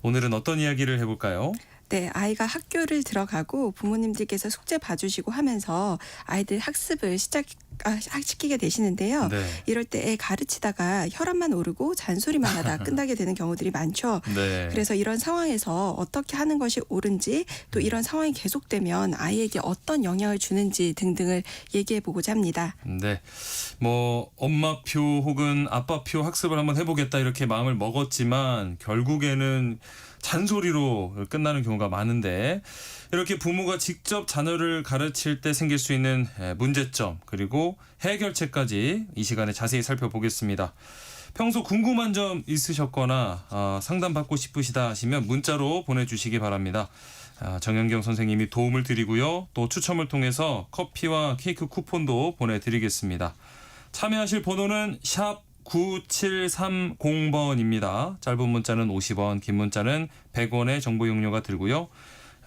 오늘은 어떤 이야기를 해볼까요? 네, 아이가 학교를 들어가고 부모님들께서 숙제 봐주시고 하면서 아이들 학습을 시키게 되시는데요. 네. 이럴 때 애 가르치다가 혈압만 오르고 잔소리만 하다 끝나게 되는 경우들이 많죠. 네. 그래서 이런 상황에서 어떻게 하는 것이 옳은지 또 이런 상황이 계속되면 아이에게 어떤 영향을 주는지 등등을 얘기해 보고자 합니다. 네, 뭐 엄마표 혹은 아빠표 학습을 한번 해보겠다 이렇게 마음을 먹었지만 결국에는 잔소리로 끝나는 경우가 많은데 이렇게 부모가 직접 자녀를 가르칠 때 생길 수 있는 문제점 그리고 해결책까지 이 시간에 자세히 살펴보겠습니다. 평소 궁금한 점 있으셨거나 상담받고 싶으시다 하시면 문자로 보내주시기 바랍니다. 정연경 선생님이 도움을 드리고요. 또 추첨을 통해서 커피와 케이크 쿠폰도 보내드리겠습니다. 참여하실 번호는 샵 9730번입니다. 짧은 문자는 50원, 긴 문자는 100원의 정보 이용료가 들고요.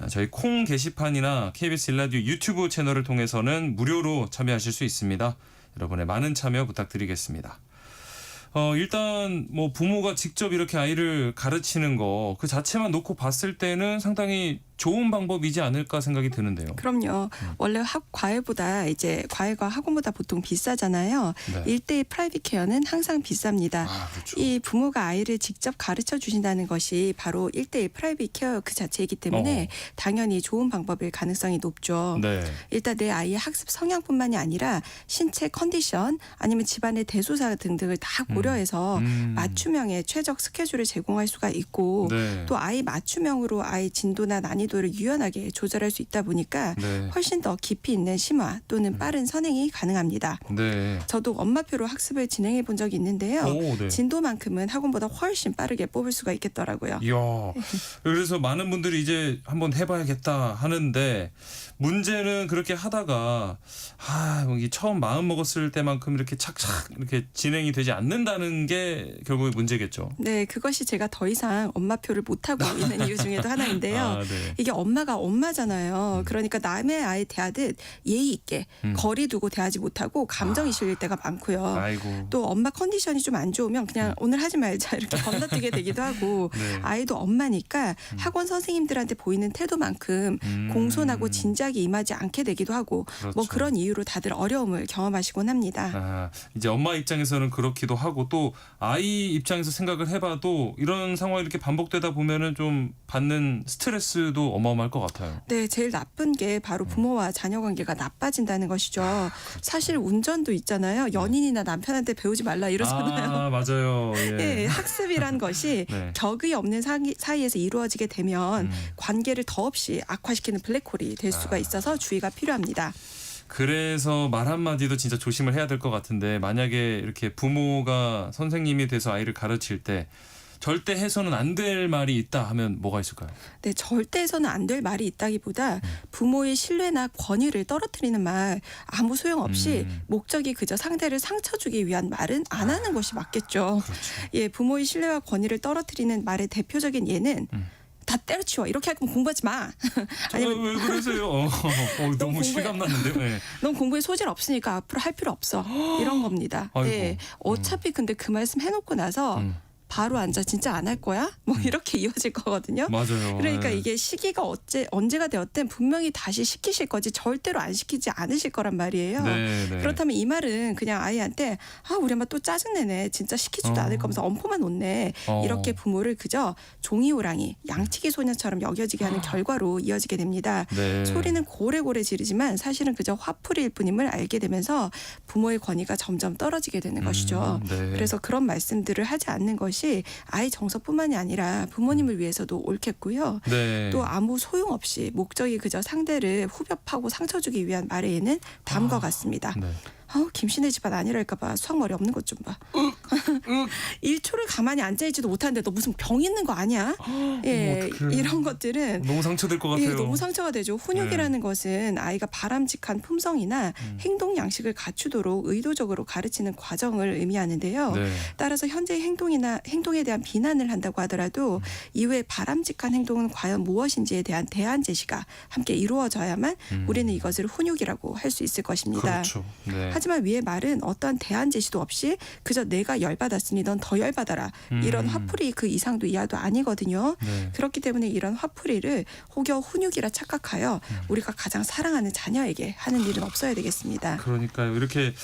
저희 콩 게시판이나 KBS 일라디오 유튜브 채널을 통해서는 무료로 참여하실 수 있습니다. 여러분의 많은 참여 부탁드리겠습니다. 일단 뭐 부모가 직접 이렇게 아이를 가르치는 거 그 자체만 놓고 봤을 때는 상당히 좋은 방법이지 않을까 생각이 드는데요. 그럼요. 원래 과외보다 이제 과외가 학원보다 보통 비싸잖아요. 네. 1대1 프라이빗 케어는 항상 비쌉니다. 그렇죠. 이 부모가 아이를 직접 가르쳐 주신다는 것이 바로 1대1 프라이빗 케어 그 자체이기 때문에 당연히 좋은 방법일 가능성이 높죠. 네. 일단 내 아이의 학습 성향뿐만이 아니라 신체 컨디션 아니면 집안의 대소사 등등을 다 고려해서 맞춤형의 최적 스케줄을 제공할 수가 있고 네. 또 아이 맞춤형으로 아이 진도나 난이도를 유연하게 조절할 수 있다 보니까 네. 훨씬 더 깊이 있는 심화 또는 빠른 선행이 가능합니다. 네. 저도 엄마표로 학습을 진행해 본 적이 있는데요. 네. 진도만큼은 학원보다 훨씬 빠르게 뽑을 수가 있겠더라고요. 이야, 그래서 많은 분들이 이제 한번 해봐야겠다 하는데 문제는 그렇게 하다가 이게 처음 마음 먹었을 때만큼 이렇게 착착 이렇게 진행이 되지 않는다는 게 결국에 문제겠죠. 네, 그것이 제가 더 이상 엄마표를 못하고 있는 이유 중에도 하나인데요. 네. 이게 엄마가 엄마잖아요. 그러니까 남의 아이 대하듯 예의 있게 거리 두고 대하지 못하고 감정이 실릴 때가 많고요. 아이고. 또 엄마 컨디션이 좀 안 좋으면 그냥 오늘 하지 말자 이렇게 건너뛰게 되기도 하고 네. 아이도 엄마니까 학원 선생님들한테 보이는 태도만큼 공손하고 진지하게 임하지 않게 되기도 하고 그렇죠. 뭐 그런 이유로 다들 어려움을 경험하시곤 합니다. 이제 엄마 입장에서는 그렇기도 하고 또 아이 입장에서 생각을 해봐도 이런 상황이 이렇게 반복되다 보면은 좀 받는 스트레스도 어마어마할 것 같아요. 네, 제일 나쁜 게 바로 부모와 자녀 관계가 나빠진다는 것이죠. 사실 운전도 있잖아요. 연인이나 남편한테 배우지 말라 이러잖아요. 맞아요. 예, 학습이란 것이 네. 격의 없는 사이에서 이루어지게 되면 관계를 더없이 악화시키는 블랙홀이 될 수가 있어서 주의가 필요합니다. 그래서 말 한마디도 진짜 조심을 해야 될 것 같은데 만약에 이렇게 부모가 선생님이 돼서 아이를 가르칠 때 절대 해서는 안 될 말이 있다 하면 뭐가 있을까요? 네, 절대 해서는 안 될 말이 있다기보다 부모의 신뢰나 권위를 떨어뜨리는 말 아무 소용없이 목적이 그저 상대를 상처 주기 위한 말은 안 하는 것이 맞겠죠. 그렇죠. 예, 부모의 신뢰와 권위를 떨어뜨리는 말의 대표적인 예는 다 때려치워 이렇게 할 거면 공부하지 마. 아니면 왜 그러세요? 너무 실감 났는데요. 네. 넌 공부에 소질 없으니까 앞으로 할 필요 없어. 이런 겁니다. 아이고. 네, 어차피 근데 그 말씀 해놓고 나서 바로 앉아 진짜 안 할 거야? 뭐 이렇게 이어질 거거든요. 맞아요. 그러니까 네. 이게 시기가 언제가 되었든 분명히 다시 시키실 거지 절대로 안 시키지 않으실 거란 말이에요. 네. 그렇다면 이 말은 그냥 아이한테 우리 엄마 또 짜증내네. 진짜 시키지도 않을 거면서 엄포만 놓네. 이렇게 부모를 그저 종이호랑이, 양치기 소녀처럼 여겨지게 하는 결과로 이어지게 됩니다. 네. 소리는 고래고래 지르지만 사실은 그저 화풀이일 뿐임을 알게 되면서 부모의 권위가 점점 떨어지게 되는 것이죠. 네. 그래서 그런 말씀들을 하지 않는 것이 아이 정서뿐만이 아니라 부모님을 위해서도 옳겠고요. 네. 또 아무 소용없이 목적이 그저 상대를 후벼파고 상처 주기 위한 말에는 다음과 같습니다. 네. 김신혜 집안 아니랄까 봐 수학머리 없는 것 좀 봐. 1초를 가만히 앉아있지도 못하는데 너 무슨 병 있는 거 아니야? 예, 이런 것들은 너무 상처될 것 같아요. 예, 너무 상처가 되죠. 훈육이라는 것은 아이가 바람직한 품성이나 행동 양식을 갖추도록 의도적으로 가르치는 과정을 의미하는데요. 네. 따라서 현재의 행동에 대한 비난을 한다고 하더라도 이후에 바람직한 행동은 과연 무엇인지에 대한 대안 제시가 함께 이루어져야만 우리는 이것을 훈육이라고 할 수 있을 것입니다. 그렇죠. 네. 하지만 위의 말은 어떠한 대안 제시도 없이 그저 내가 열받았으니 넌 더 열받아라. 이런 화풀이 그 이상도 이하도 아니거든요. 네. 그렇기 때문에 이런 화풀이를 혹여 훈육이라 착각하여 우리가 가장 사랑하는 자녀에게 하는 일은 없어야 되겠습니다. 그러니까요. 이렇게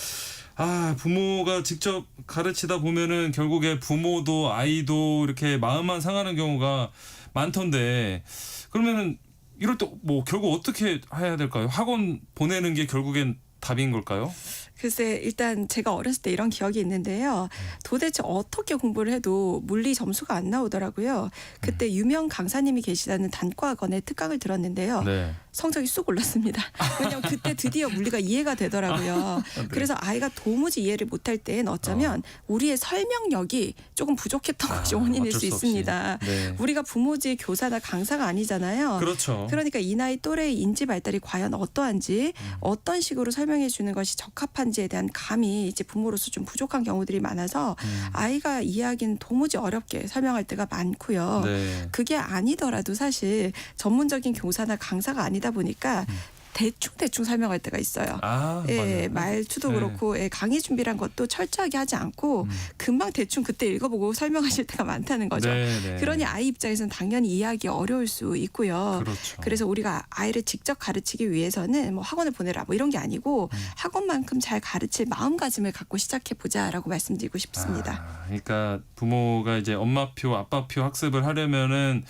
부모가 직접 가르치다 보면은 결국에 부모도 아이도 이렇게 마음만 상하는 경우가 많던데 그러면은 이럴 때 뭐 결국 어떻게 해야 될까요? 학원 보내는 게 결국엔 답인 걸까요? 글쎄 일단 제가 어렸을 때 이런 기억이 있는데요. 도대체 어떻게 공부를 해도 물리 점수가 안 나오더라고요. 그때 유명 강사님이 계시다는 단과학원의 특강을 들었는데요. 네. 성적이 쑥 올랐습니다. 왜냐하면 그때 드디어 물리가 이해가 되더라고요. 네. 그래서 아이가 도무지 이해를 못할 때는 어쩌면 우리의 설명력이 조금 부족했던 것이 원인일 어쩔 수 수 없이. 있습니다. 네. 우리가 부모지 교사나 강사가 아니잖아요. 그렇죠. 그러니까 이 나이 또래의 인지 발달이 과연 어떠한지 어떤 식으로 설명해 주는 것이 적합한지에 대한 감이 이제 부모로서 좀 부족한 경우들이 많아서 아이가 이해하기는 도무지 어렵게 설명할 때가 많고요. 네. 그게 아니더라도 사실 전문적인 교사나 강사가 아니다 보니까 대충 설명할 때가 있어요. 맞아요. 예, 말투도 네. 그렇고 예, 강의 준비란 것도 철저하게 하지 않고 금방 대충 그때 읽어보고 설명하실 때가 많다는 거죠. 네. 그러니 아이 입장에서는 당연히 이해하기 어려울 수 있고요. 그렇죠. 그래서 우리가 아이를 직접 가르치기 위해서는 뭐 학원을 보내라 뭐 이런 게 아니고 학원만큼 잘 가르칠 마음가짐을 갖고 시작해 보자라고 말씀드리고 싶습니다. 그러니까 부모가 이제 엄마표, 아빠표 학습을 하려면은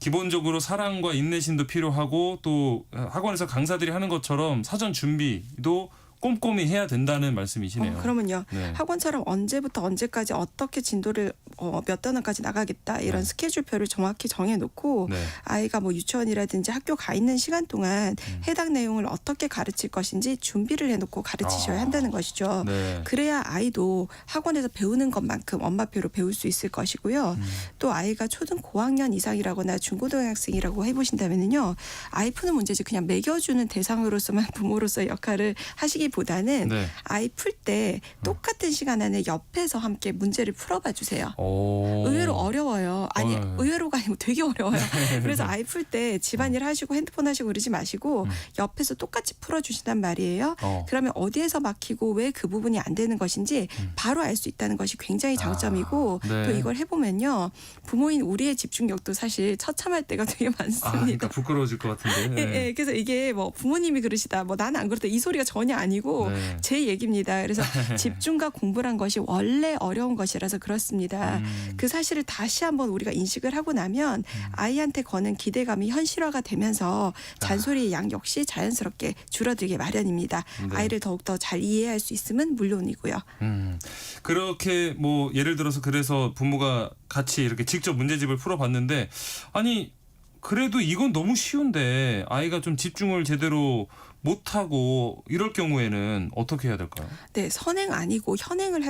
기본적으로 사랑과 인내심도 필요하고 또 학원에서 강사들이 하는 것처럼 사전 준비도 꼼꼼히 해야 된다는 말씀이시네요. 그러면요. 네. 학원처럼 언제부터 언제까지 어떻게 진도를 몇 단원까지 나가겠다 이런 스케줄표를 정확히 정해놓고 네. 아이가 뭐 유치원이라든지 학교 가 있는 시간 동안 해당 내용을 어떻게 가르칠 것인지 준비를 해놓고 가르치셔야 한다는 것이죠. 네. 그래야 아이도 학원에서 배우는 것만큼 엄마표로 배울 수 있을 것이고요. 또 아이가 초등 고학년 이상이라거나 중고등학생이라고 해보신다면요. 아이 푸는 문제지 그냥 매겨주는 대상으로서만 부모로서의 역할을 하시기보다는 네. 아이 풀 때 똑같은 시간 안에 옆에서 함께 문제를 풀어봐 주세요. 의외로 어려워요. 아니 의외로가 아니고 되게 어려워요. 그래서 아이 풀 때 집안일 하시고 핸드폰 하시고 그러지 마시고 옆에서 똑같이 풀어주신단 말이에요. 그러면 어디에서 막히고 왜 그 부분이 안 되는 것인지 바로 알 수 있다는 것이 굉장히 장점이고 네. 또 이걸 해보면요. 부모인 우리의 집중력도 사실 처참할 때가 되게 많습니다. 그러니까 부끄러워질 것 같은데. 네. 예, 그래서 이게 뭐 부모님이 그러시다 뭐 나는 안 그렇다 이 소리가 전혀 아니고 네. 제 얘기입니다. 그래서 집중과 공부란 것이 원래 어려운 것이라서 그렇습니다. 그 사실을 다시 한번 우리가 인식을 하고 나면 아이한테 거는 기대감이 현실화가 되면서 잔소리의 양 역시 자연스럽게 줄어들게 마련입니다. 네. 아이를 더욱더 잘 이해할 수 있음은 물론이고요. 그렇게 뭐 예를 들어서 그래서 부모가 같이 이렇게 직접 문제집을 풀어봤는데 아니 그래도 이건 너무 쉬운데 아이가 좀 집중을 제대로 못하고 이럴 경우에는 어떻게 해야 될까요? 네, 선행 아니고 현행을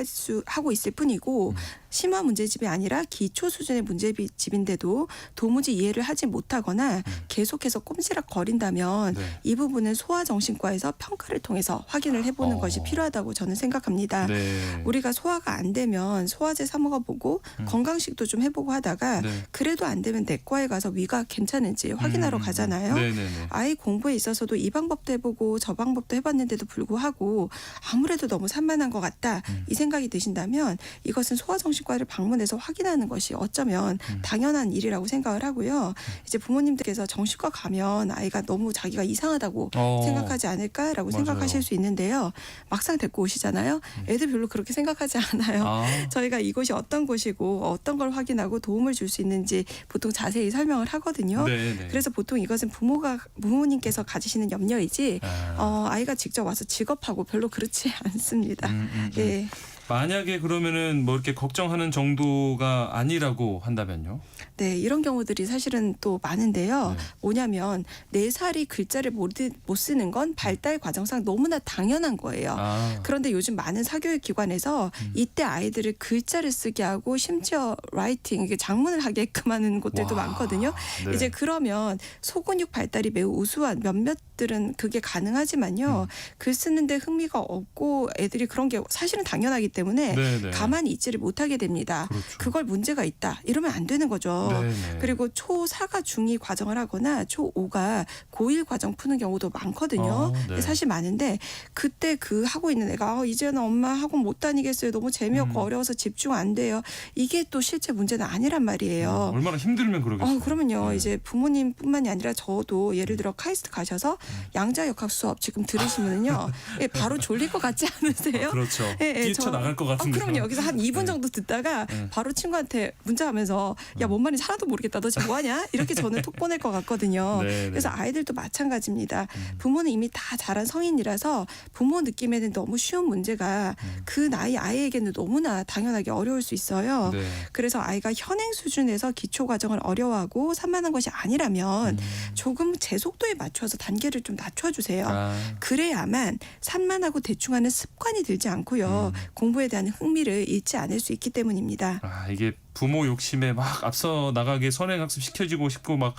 하고 있을 뿐이고 심화 문제집이 아니라 기초 수준의 문제집인데도 도무지 이해를 하지 못하거나 계속해서 꼼지락 거린다면 네. 이 부분은 소아정신과에서 평가를 통해서 확인을 해보는 것이 필요하다고 저는 생각합니다. 네. 우리가 소화가 안 되면 소화제 사 먹어보고 건강식도 좀 해보고 하다가 네. 그래도 안 되면 내과에 가서 위가 괜찮은지 확인하러 가잖아요. 네네네. 아이 공부에 있어서도 이 방법도 해보고 저 방법도 해봤는데도 불구하고 아무래도 너무 산만한 것 같다 이 생각이 드신다면 이것은 소아정신과를 방문해서 확인하는 것이 어쩌면 당연한 일이라고 생각을 하고요. 이제 부모님들께서 정신과 가면 아이가 너무 자기가 이상하다고 생각하지 않을까라고 맞아요. 생각하실 수 있는데요. 막상 데리고 오시잖아요. 애들 별로 그렇게 생각하지 않아요. 저희가 이곳이 어떤 곳이고 어떤 걸 확인하고 도움을 줄 수 있는지 보통 자세히 설명을 하거든요. 네네. 그래서 보통 이것은 부모님께서 가지시는 염려이지 아이가 직접 와서 직업하고 별로 그렇지 않습니다. 예. 만약에 그러면은 뭐 이렇게 걱정하는 정도가 아니라고 한다면요? 네, 이런 경우들이 사실은 또 많은데요. 네. 뭐냐면 4살이 글자를 못 쓰는 건 발달 과정상 너무나 당연한 거예요. 그런데 요즘 많은 사교육 기관에서 이때 아이들을 글자를 쓰게 하고 심지어 라이팅, 이게 작문을 하게끔 하는 곳들도 많거든요. 네. 이제 그러면 소근육 발달이 매우 우수한 몇몇들은 그게 가능하지만요. 글 쓰는데 흥미가 없고 애들이 그런 게 사실은 당연하기 때문에 네네. 가만히 있지를 못하게 됩니다. 그렇죠. 그걸 문제가 있다. 이러면 안 되는 거죠. 네네. 그리고 초4가 중2 과정을 하거나 초5가 고1 과정 푸는 경우도 많거든요. 네. 사실 많은데 그때 그 하고 있는 애가 이제는 엄마 학원 못 다니겠어요. 너무 재미없고 어려워서 집중 안 돼요. 이게 또 실제 문제는 아니란 말이에요. 얼마나 힘들면 그러겠어요. 그러면요. 이제 부모님뿐만이 아니라 저도 예를 들어 카이스트 가셔서 양자역학 수업 지금 들으시면은요. 예, 바로 졸릴 것 같지 않으세요? 그렇죠. 예, 뛰쳐나갈 것 같은데. 그럼요. 여기서 한 2분 정도 듣다가 바로 친구한테 문자하면서 야, 뭔 말인지 하나도 모르겠다. 너 지금 뭐하냐? 이렇게 저는 톡 보낼 것 같거든요. 네, 그래서 아이들도 마찬가지입니다. 부모는 이미 다 자란 성인이라서 부모 느낌에는 너무 쉬운 문제가 그 나이 아이에게는 너무나 당연하게 어려울 수 있어요. 네. 그래서 아이가 현행 수준에서 기초 과정을 어려워하고 산만한 것이 아니라면 조금 제 속도에 맞춰서 단계를 좀 낮춰주세요. 그래야만 산만하고 대충하는 습관이 들지 않고요. 공부에 대한 흥미를 잃지 않을 수 있기 때문입니다. 이게 부모 욕심에 막 앞서 나가게 선행학습 시켜주고 싶고 막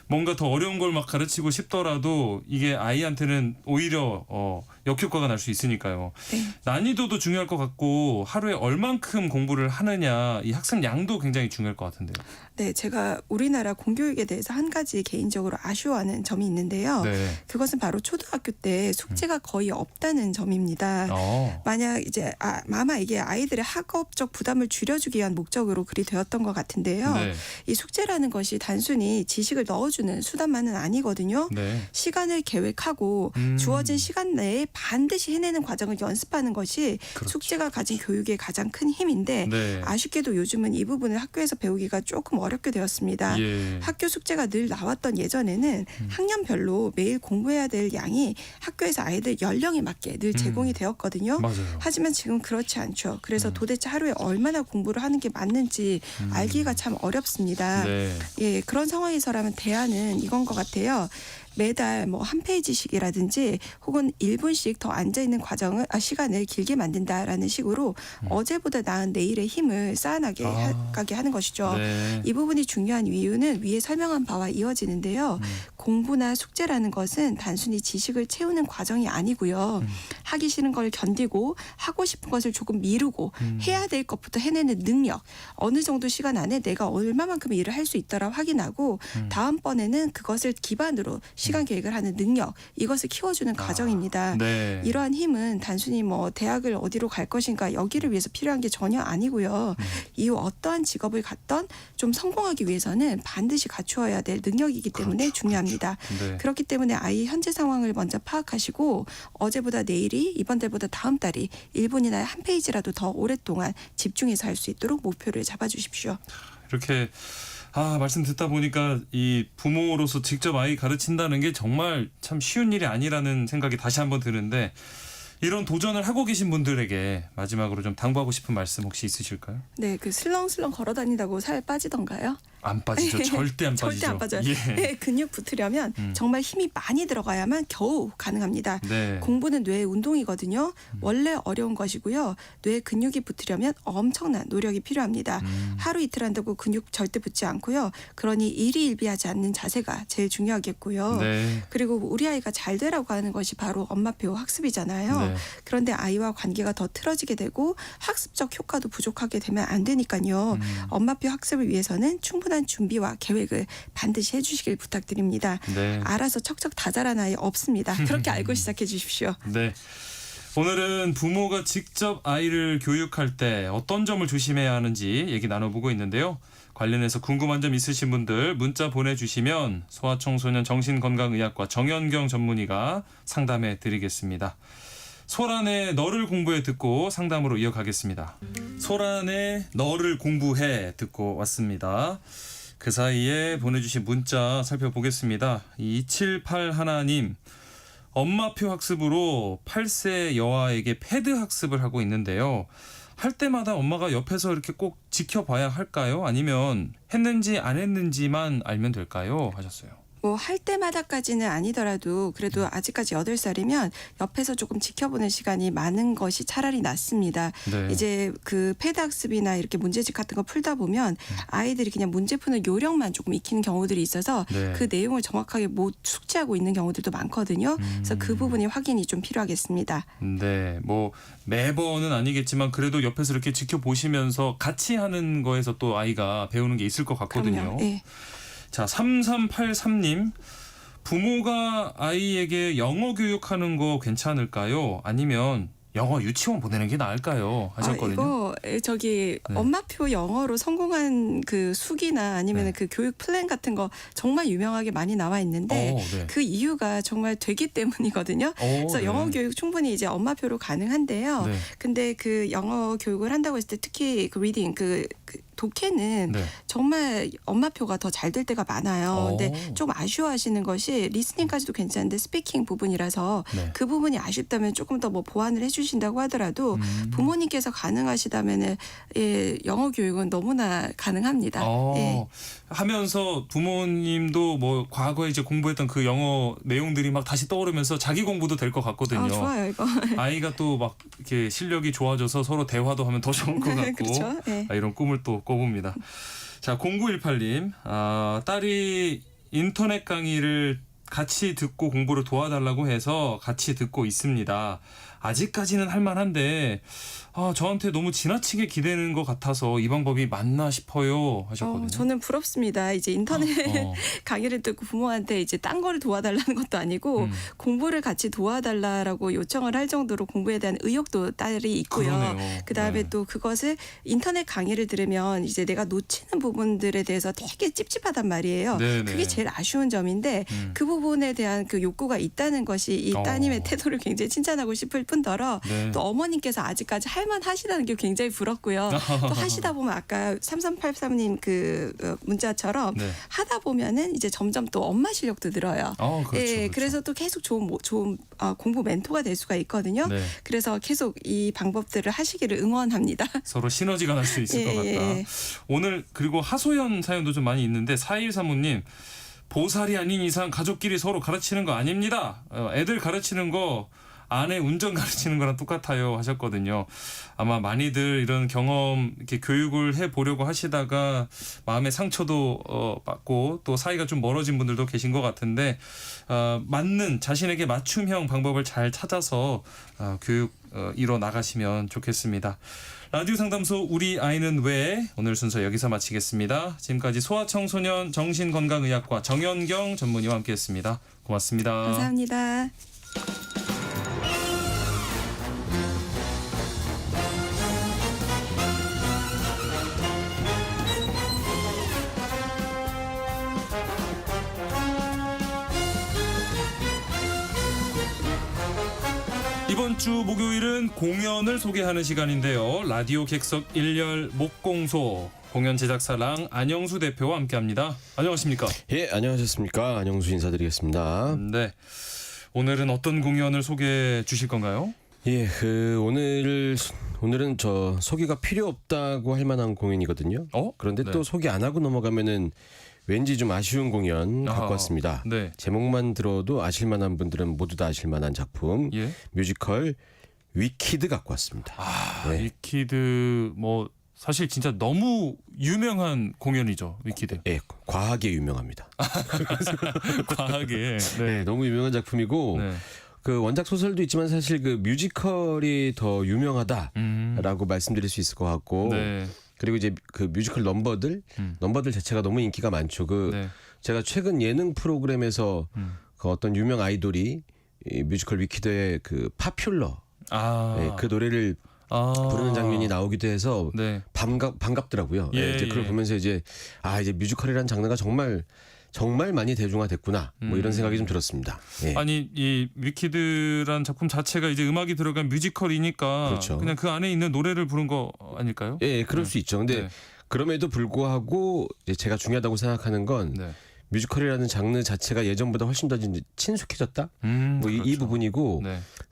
뭔가 더 어려운 걸 막 가르치고 싶더라도 이게 아이한테는 오히려 역효과가 날 수 있으니까요. 네. 난이도도 중요할 것 같고 하루에 얼만큼 공부를 하느냐 이 학습 양도 굉장히 중요할 것 같은데요. 네, 제가 우리나라 공교육에 대해서 한 가지 개인적으로 아쉬워하는 점이 있는데요. 네. 그것은 바로 초등학교 때 숙제가 거의 없다는 점입니다. 만약 이제 아마 이게 아이들의 학업적 부담을 줄여주기 위한 목적으로 그리 되었던 것 같은데요. 네. 이 숙제라는 것이 단순히 지식을 넣어주는 수단만은 아니거든요. 네. 시간을 계획하고 주어진 시간 내에 반드시 해내는 과정을 연습하는 것이 그렇죠. 숙제가 가진 교육의 가장 큰 힘인데 네. 아쉽게도 요즘은 이 부분을 학교에서 배우기가 조금 어렵게 되었습니다. 예. 학교 숙제가 늘 나왔던 예전에는 학년별로 매일 공부해야 될 양이 학교에서 아이들 연령에 맞게 늘 제공이 되었거든요. 맞아요. 하지만 지금 그렇지 않죠. 그래서 도대체 하루에 얼마나 공부를 하는 게 맞는지 알기가 참 어렵습니다. 네. 예, 그런 상황에서라면 대안은 이건 것 같아요. 매달 뭐 한 페이지씩이라든지 혹은 1분씩 더 앉아있는 시간을 길게 만든다라는 식으로 어제보다 나은 내일의 힘을 쌓아나게 가게 하는 것이죠. 네. 이 부분이 중요한 이유는 위에 설명한 바와 이어지는데요. 공부나 숙제라는 것은 단순히 지식을 채우는 과정이 아니고요. 하기 싫은 걸 견디고 하고 싶은 것을 조금 미루고 해야 될 것부터 해내는 능력. 어느 정도 시간 안에 내가 얼마만큼 일을 할 수 있더라 확인하고 다음번에는 그것을 기반으로 시간 계획을 하는 능력. 이것을 키워주는 과정입니다. 네. 이러한 힘은 단순히 뭐 대학을 어디로 갈 것인가 여기를 위해서 필요한 게 전혀 아니고요. 이후 어떠한 직업을 갖던 좀 성공하기 위해서는 반드시 갖추어야 될 능력이기 때문에 중요합니다. 네. 그렇기 때문에 아이 현재 상황을 먼저 파악하시고 어제보다 내일이 이번 달보다 다음 달이 1분이나 한 페이지라도 더 오랫동안 집중해서 할 수 있도록 목표를 잡아주십시오. 이렇게 말씀 듣다 보니까 이 부모로서 직접 아이 가르친다는 게 정말 참 쉬운 일이 아니라는 생각이 다시 한번 드는데 이런 도전을 하고 계신 분들에게 마지막으로 좀 당부하고 싶은 말씀 혹시 있으실까요? 네, 그 슬렁슬렁 걸어 다니다고 살 빠지던가요? 안 빠지죠. 절대 안 빠지죠. 절대 안 빠져요. 예. 네, 근육 붙으려면 정말 힘이 많이 들어가야만 겨우 가능합니다. 네. 공부는 뇌의 운동이거든요. 원래 어려운 것이고요. 뇌 근육이 붙으려면 엄청난 노력이 필요합니다. 하루 이틀 한다고 근육 절대 붙지 않고요. 그러니 일희일비하지 않는 자세가 제일 중요하겠고요. 네. 그리고 우리 아이가 잘 되라고 하는 것이 바로 엄마표 학습이잖아요. 네. 그런데 아이와 관계가 더 틀어지게 되고 학습적 효과도 부족하게 되면 안 되니까요. 엄마표 학습을 위해서는 충분한 준비와 계획을 반드시 해주시길 부탁드립니다. 네. 알아서 척척 다 자란 아이 없습니다. 그렇게 알고 시작해 주십시오. 네. 오늘은 부모가 직접 아이를 교육할 때 어떤 점을 조심해야 하는지 얘기 나눠보고 있는데요. 관련해서 궁금한 점 있으신 분들 문자 보내주시면 소아청소년 정신건강의학과 정연경 전문의가 상담해 드리겠습니다. 소란의 너를 공부해 듣고 상담으로 이어가겠습니다. 소란의 너를 공부해 듣고 왔습니다. 그 사이에 보내주신 문자 살펴보겠습니다. 2781님. 엄마표 학습으로 8세 여아에게 패드 학습을 하고 있는데요. 할 때마다 엄마가 옆에서 이렇게 꼭 지켜봐야 할까요? 아니면 했는지 안 했는지만 알면 될까요? 하셨어요. 뭐 할 때마다까지는 아니더라도 그래도 아직까지 8살이면 옆에서 조금 지켜보는 시간이 많은 것이 차라리 낫습니다. 네. 이제 그 패드 학습이나 이렇게 문제집 같은 거 풀다 보면 아이들이 그냥 문제 푸는 요령만 조금 익히는 경우들이 있어서 네. 그 내용을 정확하게 못 숙지하고 있는 경우들도 많거든요. 그래서 그 부분이 확인이 좀 필요하겠습니다. 네, 뭐 매번은 아니겠지만 그래도 옆에서 이렇게 지켜보시면서 같이 하는 거에서 또 아이가 배우는 게 있을 것 같거든요. 그럼요. 예. 자, 3383님. 부모가 아이에게 영어 교육하는 거 괜찮을까요? 아니면 영어 유치원 보내는 게 나을까요? 하셨거든요. 이거 저기 네. 엄마표 영어로 성공한 그 수기나 아니면 네. 그 교육 플랜 같은 거 정말 유명하게 많이 나와 있는데 네. 그 이유가 정말 되기 때문이거든요. 그래서 네. 영어 교육 충분히 이제 엄마표로 가능한데요. 네. 근데 그 영어 교육을 한다고 했을 때 특히 그 리딩 그 독해는 네. 정말 엄마표가 더 잘 될 때가 많아요. 근데 좀 아쉬워하시는 것이 리스닝까지도 괜찮은데 스피킹 부분이라서 네. 그 부분이 아쉽다면 조금 더 뭐 보완을 해주신다고 하더라도 부모님께서 가능하시다면은 예, 영어 교육은 너무나 가능합니다. 예. 하면서 부모님도 뭐 과거에 이제 공부했던 그 영어 내용들이 막 다시 떠오르면서 자기 공부도 될 것 같거든요. 좋아요 이거. 아이가 또 막 이렇게 실력이 좋아져서 서로 대화도 하면 더 좋을 것 같고 그렇죠. 예. 이런 꿈을 또 꿔봅니다. 자, 0918님. 딸이 인터넷 강의를 같이 듣고 공부를 도와달라고 해서 같이 듣고 있습니다. 아직까지는 할만한데 저한테 너무 지나치게 기대는 것 같아서 이 방법이 맞나 싶어요 하셨거든요. 저는 부럽습니다. 이제 인터넷 강의를 듣고 부모한테 이제 딴 거를 도와달라는 것도 아니고 공부를 같이 도와달라고 요청을 할 정도로 공부에 대한 의욕도 딸이 있고요. 그러네요. 그다음에 네. 또 그것을 인터넷 강의를 들으면 이제 내가 놓치는 부분들에 대해서 되게 찝찝하단 말이에요. 네네. 그게 제일 아쉬운 점인데 그 부분에 대한 그 욕구가 있다는 것이 이 따님의 태도를 굉장히 칭찬하고 싶을 뿐더러 네. 또 어머님께서 아직까지 할만하시다는 게 굉장히 부럽고요. 또 하시다 보면 아까 3383님 그 문자처럼 네. 하다 보면은 이제 점점 또 엄마 실력도 늘어요. 그렇죠, 예, 그렇죠. 그래서 또 계속 좋은 공부 멘토가 될 수가 있거든요. 네. 그래서 계속 이 방법들을 하시기를 응원합니다. 서로 시너지가 날 수 있을 것 같다. 오늘 그리고 하소연 사연도 좀 많이 있는데 4135님. 보살이 아닌 이상 가족끼리 서로 가르치는 거 아닙니다. 애들 가르치는 거 아내 운전 가르치는 거랑 똑같아요 하셨거든요. 아마 많이들 이런 경험 이렇게 교육을 해보려고 하시다가 마음의 상처도 받고 또 사이가 좀 멀어진 분들도 계신 것 같은데 맞는 자신에게 맞춤형 방법을 잘 찾아서 교육 이뤄 나가시면 좋겠습니다. 라디오 상담소 우리 아이는 왜 오늘 순서 여기서 마치겠습니다. 지금까지 소아청소년 정신건강의학과 정연경 전문의와 함께했습니다. 고맙습니다. 감사합니다. 이번 주 목요일은 공연을 소개하는 시간인데요. 라디오 객석 1열 목공소 공연 제작사랑 안영수 대표와 함께합니다. 안녕하십니까? 예, 안녕하셨습니까? 안영수 인사드리겠습니다. 네, 오늘은 어떤 공연을 소개해 주실 건가요? 예, 오늘은 저 소개가 필요 없다고 할 만한 공연이거든요. 그런데 네. 또 소개 안 하고 넘어가면은 왠지 좀 아쉬운 공연 갖고 왔습니다. 네. 제목만 들어도 아실 만한 분들은 모두 다 아실 만한 작품 뮤지컬 위키드 갖고 왔습니다. 네. 위키드 뭐 사실 진짜 너무 유명한 공연이죠. 위키드. 예, 과하게 유명합니다. 과하게. 네, 너무 유명한 작품이고 그 원작 소설도 있지만 사실 그 뮤지컬이 더 유명하다라고 말씀드릴 수 있을 것 같고 그리고 이제 그 뮤지컬 넘버들 자체가 너무 인기가 많죠. 제가 최근 예능 프로그램에서 그 어떤 유명 아이돌이 이 뮤지컬 위키드의 그 파퓰러 그 노래를 부르는 장면이 나오기도 해서 반갑더라고요. 이제 그걸 보면서 이제 뮤지컬이라는 장르가 정말 많이 대중화됐구나. 뭐 이런 생각이 좀 들었습니다. 예. 아니 이 위키드란 작품 자체가 이제 음악이 들어간 뮤지컬이니까 그렇죠. 그냥 그 안에 있는 노래를 부른 거 아닐까요? 예, 그럴 수 있죠. 근데 그럼에도 불구하고 이제 제가 중요하다고 생각하는 건 뮤지컬이라는 장르 자체가 예전보다 훨씬 더 친숙해졌다. 뭐 이 부분이고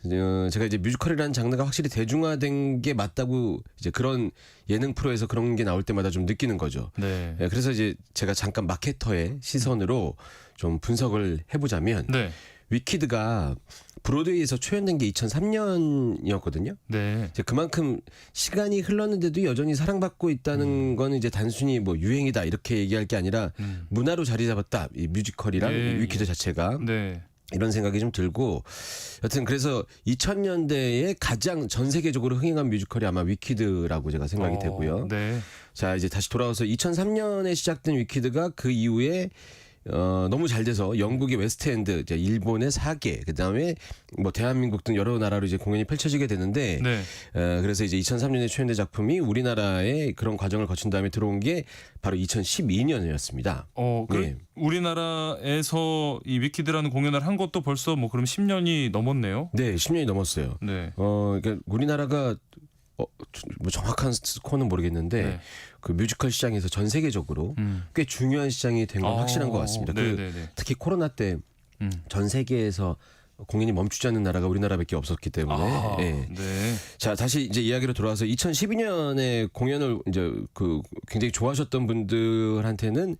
제가 이제 뮤지컬이라는 장르가 확실히 대중화된 게 맞다고 이제 그런 예능 프로에서 그런 게 나올 때마다 좀 느끼는 거죠. 네. 그래서 이제 제가 잠깐 마케터의 시선으로 좀 분석을 해보자면 네. 위키드가 브로드웨이에서 초연된 게 2003년이었거든요. 네. 이제 그만큼 시간이 흘렀는데도 여전히 사랑받고 있다는 거는 이제 단순히 뭐 유행이다 이렇게 얘기할 게 아니라 문화로 자리 잡았다. 이 뮤지컬이랑 예, 위키드 예. 자체가. 네. 이런 생각이 좀 들고 여튼 그래서 2000년대에 가장 전 세계적으로 흥행한 뮤지컬이 아마 위키드라고 제가 생각이 되고요. 네. 자 이제 다시 돌아와서 2003년에 시작된 위키드가 그 이후에 너무 잘 돼서 영국의 웨스트엔드, 이제 일본의 사계, 그다음에 뭐 대한민국 등 여러 나라로 이제 공연이 펼쳐지게 되는데 네. 그래서 이제 2003년에 초연된 작품이 우리나라에 그런 과정을 거친 다음에 들어온 게 바로 2012년이었습니다. 네. 우리나라에서 이 위키드라는 공연을 한 것도 벌써 뭐 그럼 10년이 넘었네요. 네, 10년이 넘었어요. 네. 그러니까 우리나라가 뭐 정확한 스코어는 모르겠는데 네. 그 뮤지컬 시장에서 전 세계적으로 꽤 중요한 시장이 된 건 확실한 것 같습니다. 특히 코로나 때 전 세계에서 공연이 멈추지 않는 나라가 우리나라밖에 없었기 때문에. 네. 자 다시 이제 이야기로 돌아와서 2012년에 공연을 이제 그 굉장히 좋아하셨던 분들한테는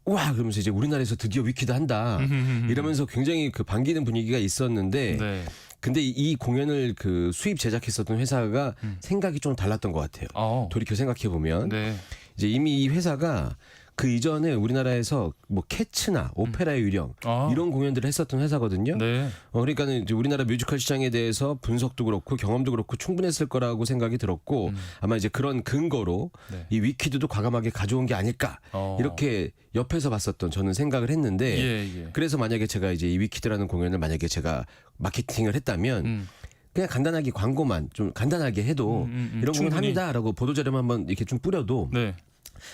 와 그러면서 이제 우리나라에서 드디어 위키드 한다 이러면서 굉장히 그 반기는 분위기가 있었는데. 네. 근데 이 공연을 그 수입 제작했었던 회사가 생각이 좀 달랐던 것 같아요. 돌이켜 생각해 보면 네. 이제 이미 이 회사가 그 이전에 우리나라에서 뭐 캐츠나 오페라의 유령 이런 공연들을 했었던 회사거든요. 네. 그러니까는 이제 우리나라 뮤지컬 시장에 대해서 분석도 그렇고 경험도 그렇고 충분했을 거라고 생각이 들었고 아마 이제 그런 근거로 이 위키드도 과감하게 가져온 게 아닐까 이렇게 옆에서 봤었던 저는 생각을 했는데 그래서 만약에 제가 이제 이 위키드라는 공연을 만약에 제가 마케팅을 했다면 그냥 간단하게 광고만 좀 간단하게 해도 이런 공연 합니다라고 보도자료만 한번 이렇게 좀 뿌려도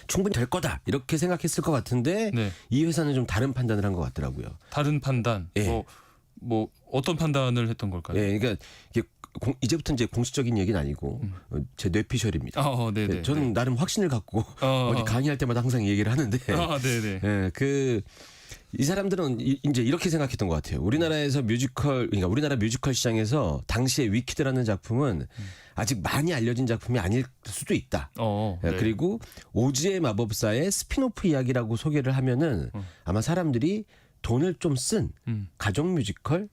충분히 될 거다 이렇게 생각했을 것 같은데 이 회사는 좀 다른 판단을 한 것 같더라고요. 다른 판단? 뭐 어떤 판단을 했던 걸까요? 그러니까 이게 이제부터 이제 공식적인 얘기는 아니고 제 뇌피셜입니다. 저는 나름 확신을 갖고 어디 강의할 때마다 항상 이 얘기를 하는데 이 사람들은 이제 이렇게 생각했던 것 같아요. 우리나라에서 그러니까 우리나라 뮤지컬 시장에서 당시에 위키드라는 작품은 아직 많이 알려진 작품이 아닐 수도 있다. 그리고 오즈의 마법사의 스피노프 이야기라고 소개를 하면은 아마 사람들이 돈을 좀 쓴 가족 뮤지컬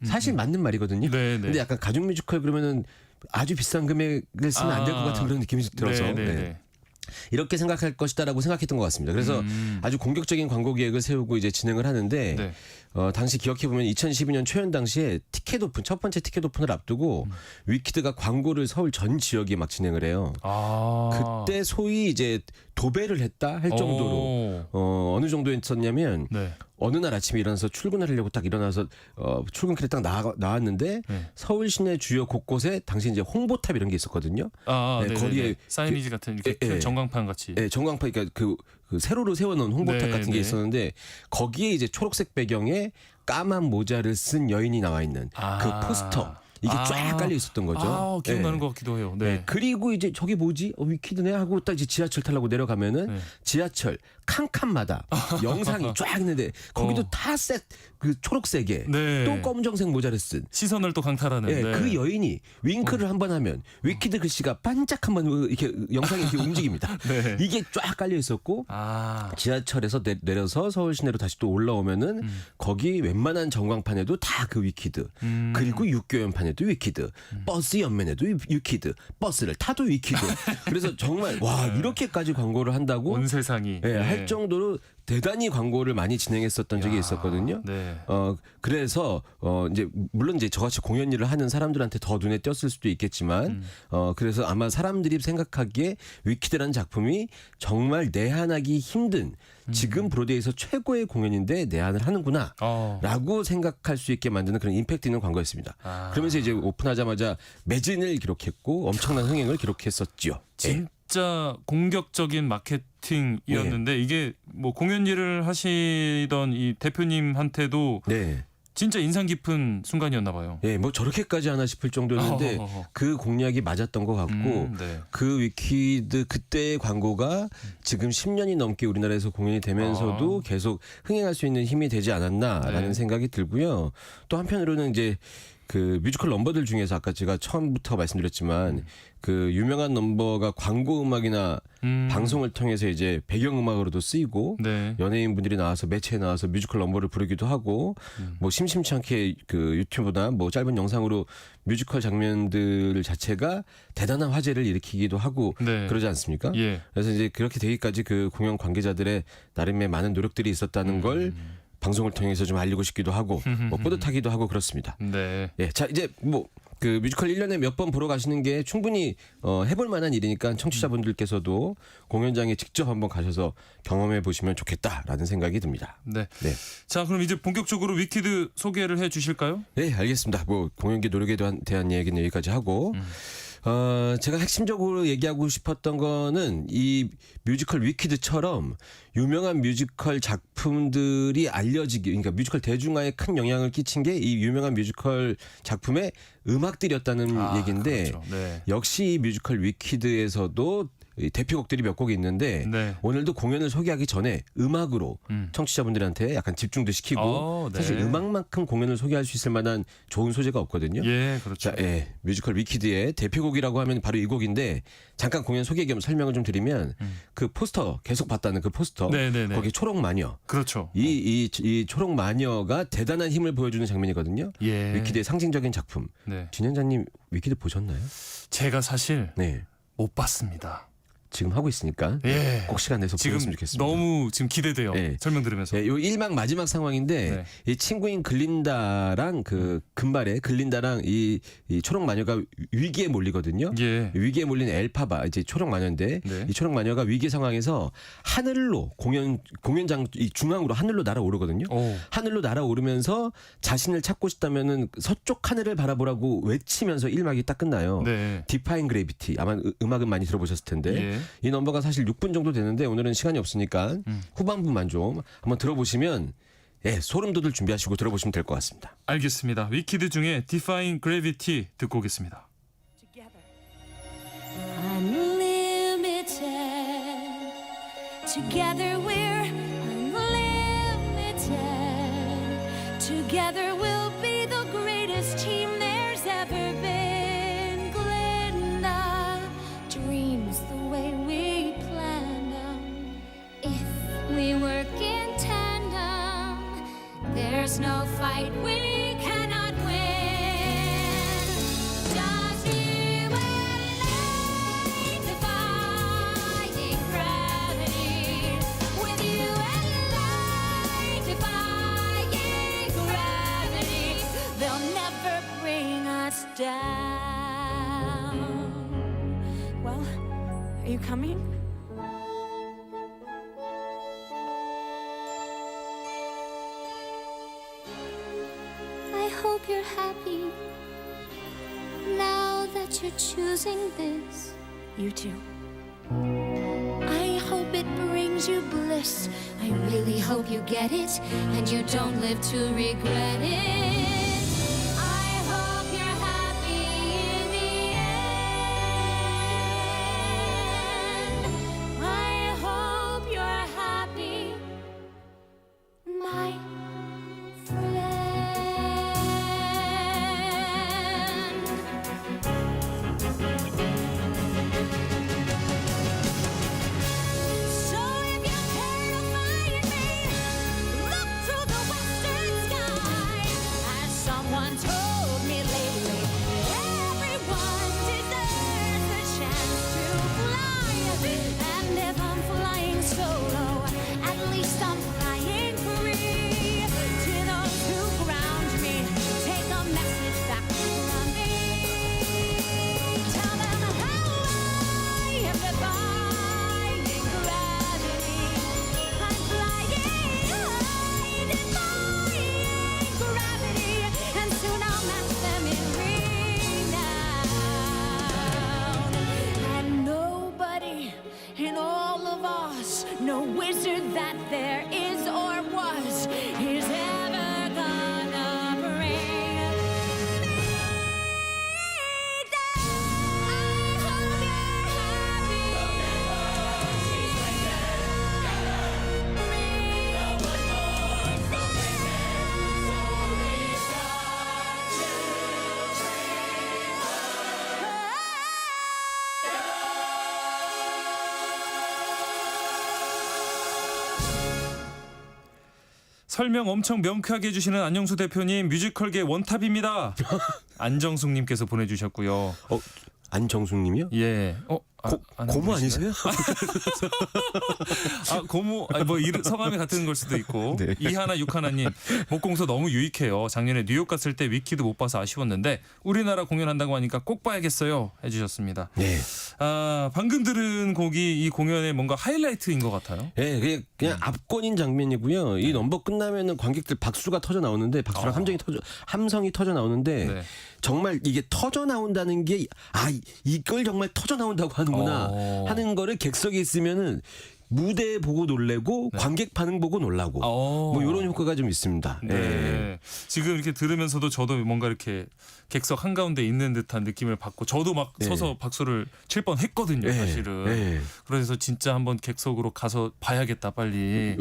사실 맞는 말이거든요. 근데 약간 가족 뮤지컬 그러면은 아주 비싼 금액을 쓰면 안 될 것 같은 그런 느낌이 들어서 이렇게 생각할 것이다라고 생각했던 것 같습니다. 그래서 아주 공격적인 광고 계획을 세우고 이제 진행을 하는데 당시 기억해 보면 2012년 초연 당시에 티켓 오픈 첫 번째 티켓 오픈을 앞두고 위키드가 광고를 서울 전 지역에 막 진행을 해요. 그때 소위 이제 도배를 했다 할 정도로 어느 정도였었냐면 어느 날 아침에 일어나서 출근을 하려고 딱 일어나서 출근길에 딱 나왔는데 서울 시내 주요 곳곳에 당시 이제 홍보탑 이런 게 있었거든요. 거리에 사이니지 같은 이렇게 전광판 같이. 전광판 그러니까 그 세로로 세워놓은 홍보탑 같은 게 있었는데 거기에 이제 초록색 배경에 까만 모자를 쓴 여인이 나와 있는 그 포스터. 이게 쫙 깔려 있었던 거죠. 기억나는 것 같기도 해요. 그리고 이제 저게 뭐지? 위키드네 하고 딱 이제 지하철 타려고 내려가면은 지하철 칸칸마다 영상이 쫙 있는데 거기도 다 셋 그 초록색에 또 검정색 모자를 쓴 시선을 또 강탈하는 그 여인이 윙크를 한번 하면 위키드 글씨가 반짝 한번 이렇게 영상이 이렇게 움직입니다. 이게 쫙 깔려 있었고 지하철에서 내려서 서울 시내로 다시 또 올라오면은 거기 웬만한 전광판에도 다 그 위키드 그리고 육교연판에도 위키드 버스 옆면에도 위키드 버스를 타도 위키드 그래서 정말 와 이렇게까지 광고를 한다고 온 세상이 할 정도로 대단히 광고를 많이 진행했었던 적이 있었거든요. 그래서 이제 물론 이제 저같이 공연 일을 하는 사람들한테 더 눈에 띄었을 수도 있겠지만 그래서 아마 사람들이 생각하기에 위키드라는 작품이 정말 내한하기 힘든 지금 브로드웨이에서 최고의 공연인데 내한을 하는구나라고 생각할 수 있게 만드는 그런 임팩트 있는 광고였습니다. 그러면서 이제 오픈하자마자 매진을 기록했고 엄청난 흥행을 기록했었지요. 진짜 공격적인 마케팅이었는데 이게 뭐 공연 일을 하시던 이 대표님한테도 진짜 인상 깊은 순간이었나 봐요. 뭐 저렇게까지 하나 싶을 정도였는데 그 공략이 맞았던 것 같고 그 위키드 그때의 광고가 지금 10년이 넘게 우리나라에서 공연이 되면서도 계속 흥행할 수 있는 힘이 되지 않았나라는 생각이 들고요. 또 한편으로는 이제 그 뮤지컬 넘버들 중에서 아까 제가 처음부터 말씀드렸지만 그 유명한 넘버가 광고 음악이나 방송을 통해서 이제 배경 음악으로도 쓰이고 네. 연예인분들이 나와서 매체에 나와서 뮤지컬 넘버를 부르기도 하고 뭐 심심치 않게 그 유튜브나 뭐 짧은 영상으로 뮤지컬 장면들 자체가 대단한 화제를 일으키기도 하고 네. 그러지 않습니까? 예. 그래서 이제 그렇게 되기까지 그 공연 관계자들의 나름의 많은 노력들이 있었다는 걸 방송을 통해서 좀 알리고 싶기도 하고 뭐 뿌듯하기도 하고 그렇습니다. 네. 예, 자 이제 뭐 그 뮤지컬 1년에 몇 번 보러 가시는 게 충분히 해볼 만한 일이니까 청취자분들께서도 공연장에 직접 한번 가셔서 경험해 보시면 좋겠다라는 생각이 듭니다. 네. 네. 자, 그럼 이제 본격적으로 위키드 소개를 해 주실까요? 네, 알겠습니다. 뭐 공연계 노력에 대한 얘기는 여기까지 하고 제가 핵심적으로 얘기하고 싶었던 거는 이 뮤지컬 위키드처럼 유명한 뮤지컬 작품들이 알려지기, 그러니까 뮤지컬 대중화에 큰 영향을 끼친 게 이 유명한 뮤지컬 작품의 음악들이었다는 얘기인데 그렇죠. 네. 역시 이 뮤지컬 위키드에서도 이 대표곡들이 몇 곡이 있는데 네. 오늘도 공연을 소개하기 전에 음악으로 청취자분들한테 약간 집중도 시키고 네. 사실 음악만큼 공연을 소개할 수 있을 만한 좋은 소재가 없거든요. 예, 그렇죠. 자, 예, 뮤지컬 위키드의 대표곡이라고 하면 바로 이 곡인데 잠깐 공연 소개 겸 설명을 좀 드리면 그 포스터 계속 봤다는 그 포스터 네네네. 거기 초록 마녀 그렇죠. 이 초록 마녀가 대단한 힘을 보여주는 장면이거든요. 예. 위키드의 상징적인 작품. 네. 진현자님 위키드 보셨나요? 제가 사실 네. 못 봤습니다. 지금 하고 있으니까 예. 꼭 시간 내서 지금 보셨으면 좋겠습니다. 너무 지금 기대돼요. 네. 설명 들으면서. 네, 요 1막 마지막 상황인데 네. 이 친구인 글린다랑 그 금발의 글린다랑 이 초록 마녀가 위기에 몰리거든요. 예. 위기에 몰린 엘파바 이제 초록 마녀인데 네. 이 초록 마녀가 위기 상황에서 하늘로 공연장 이 중앙으로 하늘로 날아오르거든요. 오. 하늘로 날아오르면서 자신을 찾고 싶다면은 서쪽 하늘을 바라보라고 외치면서 1막이 딱 끝나요. 네. 디파인 그래비티 아마 음악은 많이 들어보셨을 텐데 예. 이 넘버가 사실 6분 정도 되는데 오늘은 시간이 없으니까 후반부만 좀 한번 들어보시면 예, 소름 돋을 준비하시고 들어보시면 될 것 같습니다. 알겠습니다. 위키드 중에 Defying Gravity 듣고 오겠습니다. Unlimited. Together we're unlimited. Together we'll be the greatest team there's ever been. Glenna dreams the way we planned them. If we work in tandem, there's no fight we cannot win. Just you and I defying gravity. With you and I defying gravity. They'll never bring us down. Well, are you coming? I hope you're happy now that you're choosing this. You too. I hope it brings you bliss. I really hope you get it and you don't live to regret it. I hope you're happy in the end. I hope you're happy, my friend. So if you care to find me, look to the western sky as 설명 엄청 명쾌하게 해주시는 안영수 대표님 뮤지컬계 원탑입니다. 안정숙님께서 보내주셨고요. 안정숙님이요? 예. 고모 아니세요? 고모, 뭐 성함이 같은 걸 수도 있고. 네. 이하나 육하나님 목공소 너무 유익해요. 작년에 뉴욕 갔을 때 위키도 못 봐서 아쉬웠는데 우리나라 공연한다고 하니까 꼭 봐야겠어요. 해주셨습니다. 네. 방금 들은 곡이 이 공연의 뭔가 하이라이트인 것 같아요. 네, 그냥 압권인 장면이고요. 이 넘버 끝나면은 관객들 박수가 터져 나오는데 박수랑 함성이 터져 나오는데. 네. 정말 이게 터져 나온다는 게 이걸 정말 터져 나온다고 하는구나 하는 거를 객석에 있으면은 무대 보고 놀래고 관객 반응 보고 놀라고 뭐 이런 효과가 좀 있습니다. 네. 예. 지금 이렇게 들으면서도 저도 뭔가 이렇게 객석 한가운데 있는 듯한 느낌을 받고 저도 막 서서 박수를 칠 뻔했거든요, 사실은. 그래서 진짜 한번 객석으로 가서 봐야겠다, 빨리.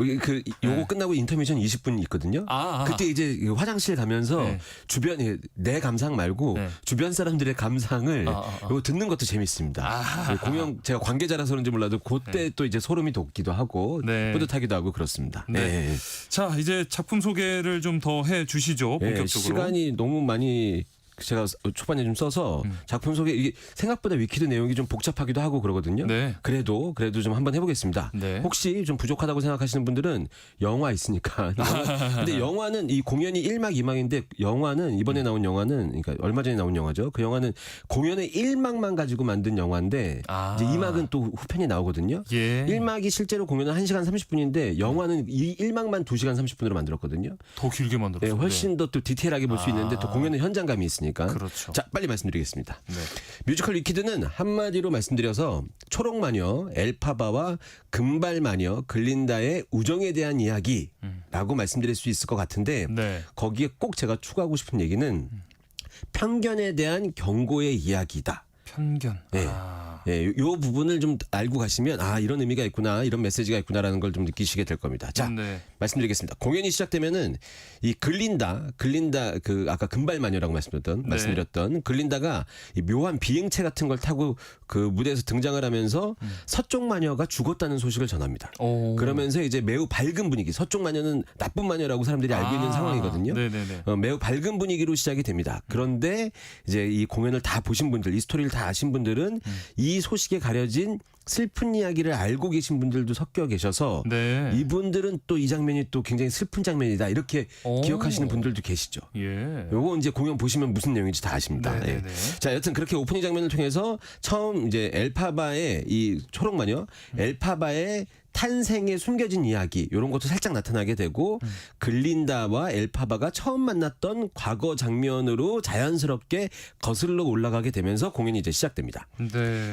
요거 끝나고 인터미션 20분 있거든요. 그때 이제 화장실 가면서 주변 내 감상 말고 주변 사람들의 감상을 요거 듣는 것도 재밌습니다. 공연 제가 관계자라서 그런지 몰라도 그때 또 이제 소름이 돋기도 하고 뿌듯하기도 하고 그렇습니다. 네. 자, 이제 작품 소개를 좀 더 해 주시죠. 본격적으로. 시간이 너무 많이 제가 초반에 좀 써서 작품 소개 이게 생각보다 위키드 내용이 좀 복잡하기도 하고 그러거든요. 그래도 좀 한번 해보겠습니다. 혹시 좀 부족하다고 생각하시는 분들은 영화 있으니까. 근데 영화는 이 공연이 1막 2막인데 영화는 이번에 나온 영화는 그러니까 얼마 전에 나온 영화죠. 그 영화는 공연의 1막만 가지고 만든 영화인데 이제 2막은 또 후편이 나오거든요. 1막이 실제로 공연은 1시간 30분인데 영화는 이 1막만 2시간 30분으로 만들었거든요. 더 길게 만들었어요. 훨씬 더 또 디테일하게 볼 수 있는데 또 공연은 현장감이 있으니까. 그렇죠. 자, 빨리 말씀드리겠습니다. 뮤지컬 위키드는 한마디로 말씀드려서 초록마녀, 엘파바와 금발마녀, 글린다의 우정에 대한 이야기라고 말씀드릴 수 있을 것 같은데 거기에 꼭 제가 추가하고 싶은 얘기는 편견에 대한 경고의 이야기다. 편견. 요 부분을 좀 알고 가시면 이런 의미가 있구나, 이런 메시지가 있구나라는 걸 좀 느끼시게 될 겁니다. 자, 말씀드리겠습니다. 공연이 시작되면은 이 글린다 그 아까 금발마녀라고 말씀드렸던 글린다가 이 묘한 비행체 같은 걸 타고 그 무대에서 등장을 하면서 서쪽 마녀가 죽었다는 소식을 전합니다. 그러면서 이제 매우 밝은 분위기, 서쪽 마녀는 나쁜 마녀라고 사람들이 알고 있는 상황이거든요. 매우 밝은 분위기로 시작이 됩니다. 그런데 이제 이 공연을 다 보신 분들, 이 스토리를 다 아신 분들은 이 소식에 가려진 슬픈 이야기를 알고 계신 분들도 섞여 계셔서 이분들은 또 이 장면이 또 굉장히 슬픈 장면이다 이렇게 기억하시는 분들도 계시죠. 요거 이제 공연 보시면 무슨 내용인지 다 아십니다. 자, 여튼 그렇게 오프닝 장면을 통해서 처음 이제 엘파바의 이 초록마녀, 엘파바의 탄생에 숨겨진 이야기 이런 것도 살짝 나타나게 되고 글린다와 엘파바가 처음 만났던 과거 장면으로 자연스럽게 거슬러 올라가게 되면서 공연이 이제 시작됩니다.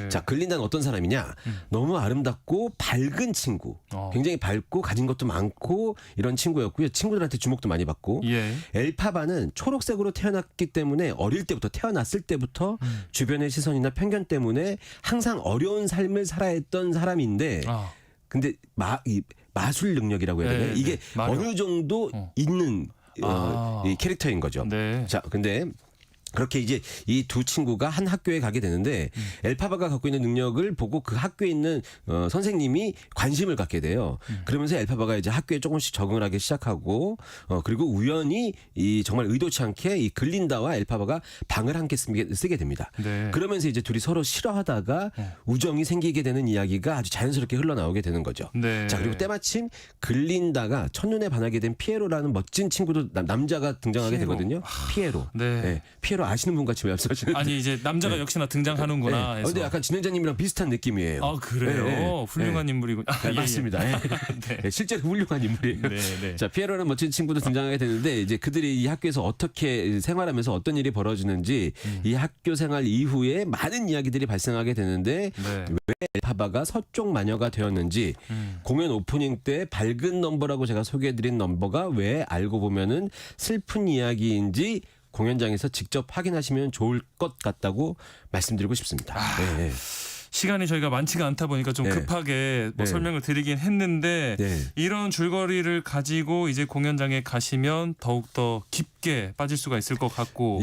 자, 글린다는 어떤 사람이냐? 너무 아름답고 밝은 친구, 굉장히 밝고 가진 것도 많고 이런 친구였고요. 친구들한테 주목도 많이 받고 엘파바는 초록색으로 태어났기 때문에 어릴 때부터 태어났을 때부터 주변의 시선이나 편견 때문에 항상 어려운 삶을 살아야 했던 사람인데 근데 마술 능력이라고 해야 되나? 이게 어느 정도 있는 이 캐릭터인 거죠. 자, 근데 그렇게 이제 이 두 친구가 한 학교에 가게 되는데 엘파바가 갖고 있는 능력을 보고 그 학교에 있는 선생님이 관심을 갖게 돼요. 그러면서 엘파바가 이제 학교에 조금씩 적응을 하기 시작하고 그리고 우연히 이 정말 의도치 않게 이 글린다와 엘파바가 방을 함께 쓰게 됩니다. 그러면서 이제 둘이 서로 싫어하다가 우정이 생기게 되는 이야기가 아주 자연스럽게 흘러나오게 되는 거죠. 자, 그리고 때마침 글린다가 첫눈에 반하게 된 피에로라는 멋진 친구도 남자가 등장하게 되거든요. 피에로. 피에로 아시는 분 같이 말씀하시는데 아니 이제 남자가 역시나 등장하는구나 해서. 근데 약간 진행자님이랑 비슷한 느낌이에요. 그래요? 훌륭한 인물이군요. 맞습니다. 실제로 훌륭한 인물이에요. 자, 피에로라는 멋진 친구도 등장하게 되는데 이제 그들이 이 학교에서 어떻게 생활하면서 어떤 일이 벌어지는지 이 학교 생활 이후에 많은 이야기들이 발생하게 되는데 왜 엘파바가 서쪽 마녀가 되었는지 공연 오프닝 때 밝은 넘버라고 제가 소개해드린 넘버가 왜 알고 보면은 슬픈 이야기인지 공연장에서 직접 확인하시면 좋을 것 같다고 말씀드리고 싶습니다. 시간이 저희가 많지가 않다 보니까 좀 급하게 설명을 드리긴 했는데 이런 줄거리를 가지고 이제 공연장에 가시면 더욱더 깊게 빠질 수가 있을 것 같고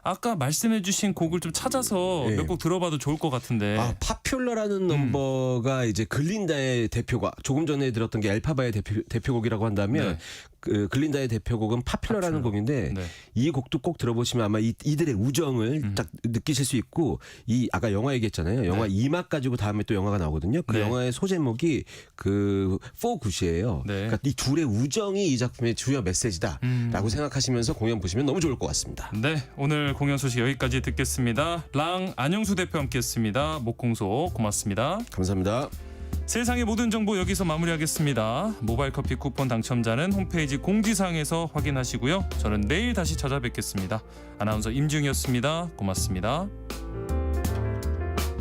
아까 말씀해주신 곡을 좀 찾아서 네. 몇 곡 들어봐도 좋을 것 같은데. 아, 파퓰러라는 넘버가 이제 글린다의 대표곡, 조금 전에 들었던 게 엘파바의 대표곡이라고 한다면 네. 그 글린다의 대표곡은 파퓰러라는 곡인데 이 곡도 꼭 들어보시면 아마 이들의 우정을 딱 느끼실 수 있고, 이 아까 영화 얘기했잖아요. 영화 이막 가지고 다음에 또 영화가 나오거든요. 그 영화의 소제목이 그 For Good이에요. 그러니까 이 둘의 우정이 이 작품의 주요 메시지다라고 생각하시면서 공연 보시면 너무 좋을 것 같습니다. 네, 오늘 공연 소식 여기까지 듣겠습니다. 랑 안영수 대표 함께했습니다. 목공소 고맙습니다. 감사합니다. 세상의 모든 정보 여기서 마무리하겠습니다. 모바일 커피 쿠폰 당첨자는 홈페이지 공지사항에서 확인하시고요. 저는 내일 다시 찾아뵙겠습니다. 아나운서 임지웅이었습니다. 고맙습니다.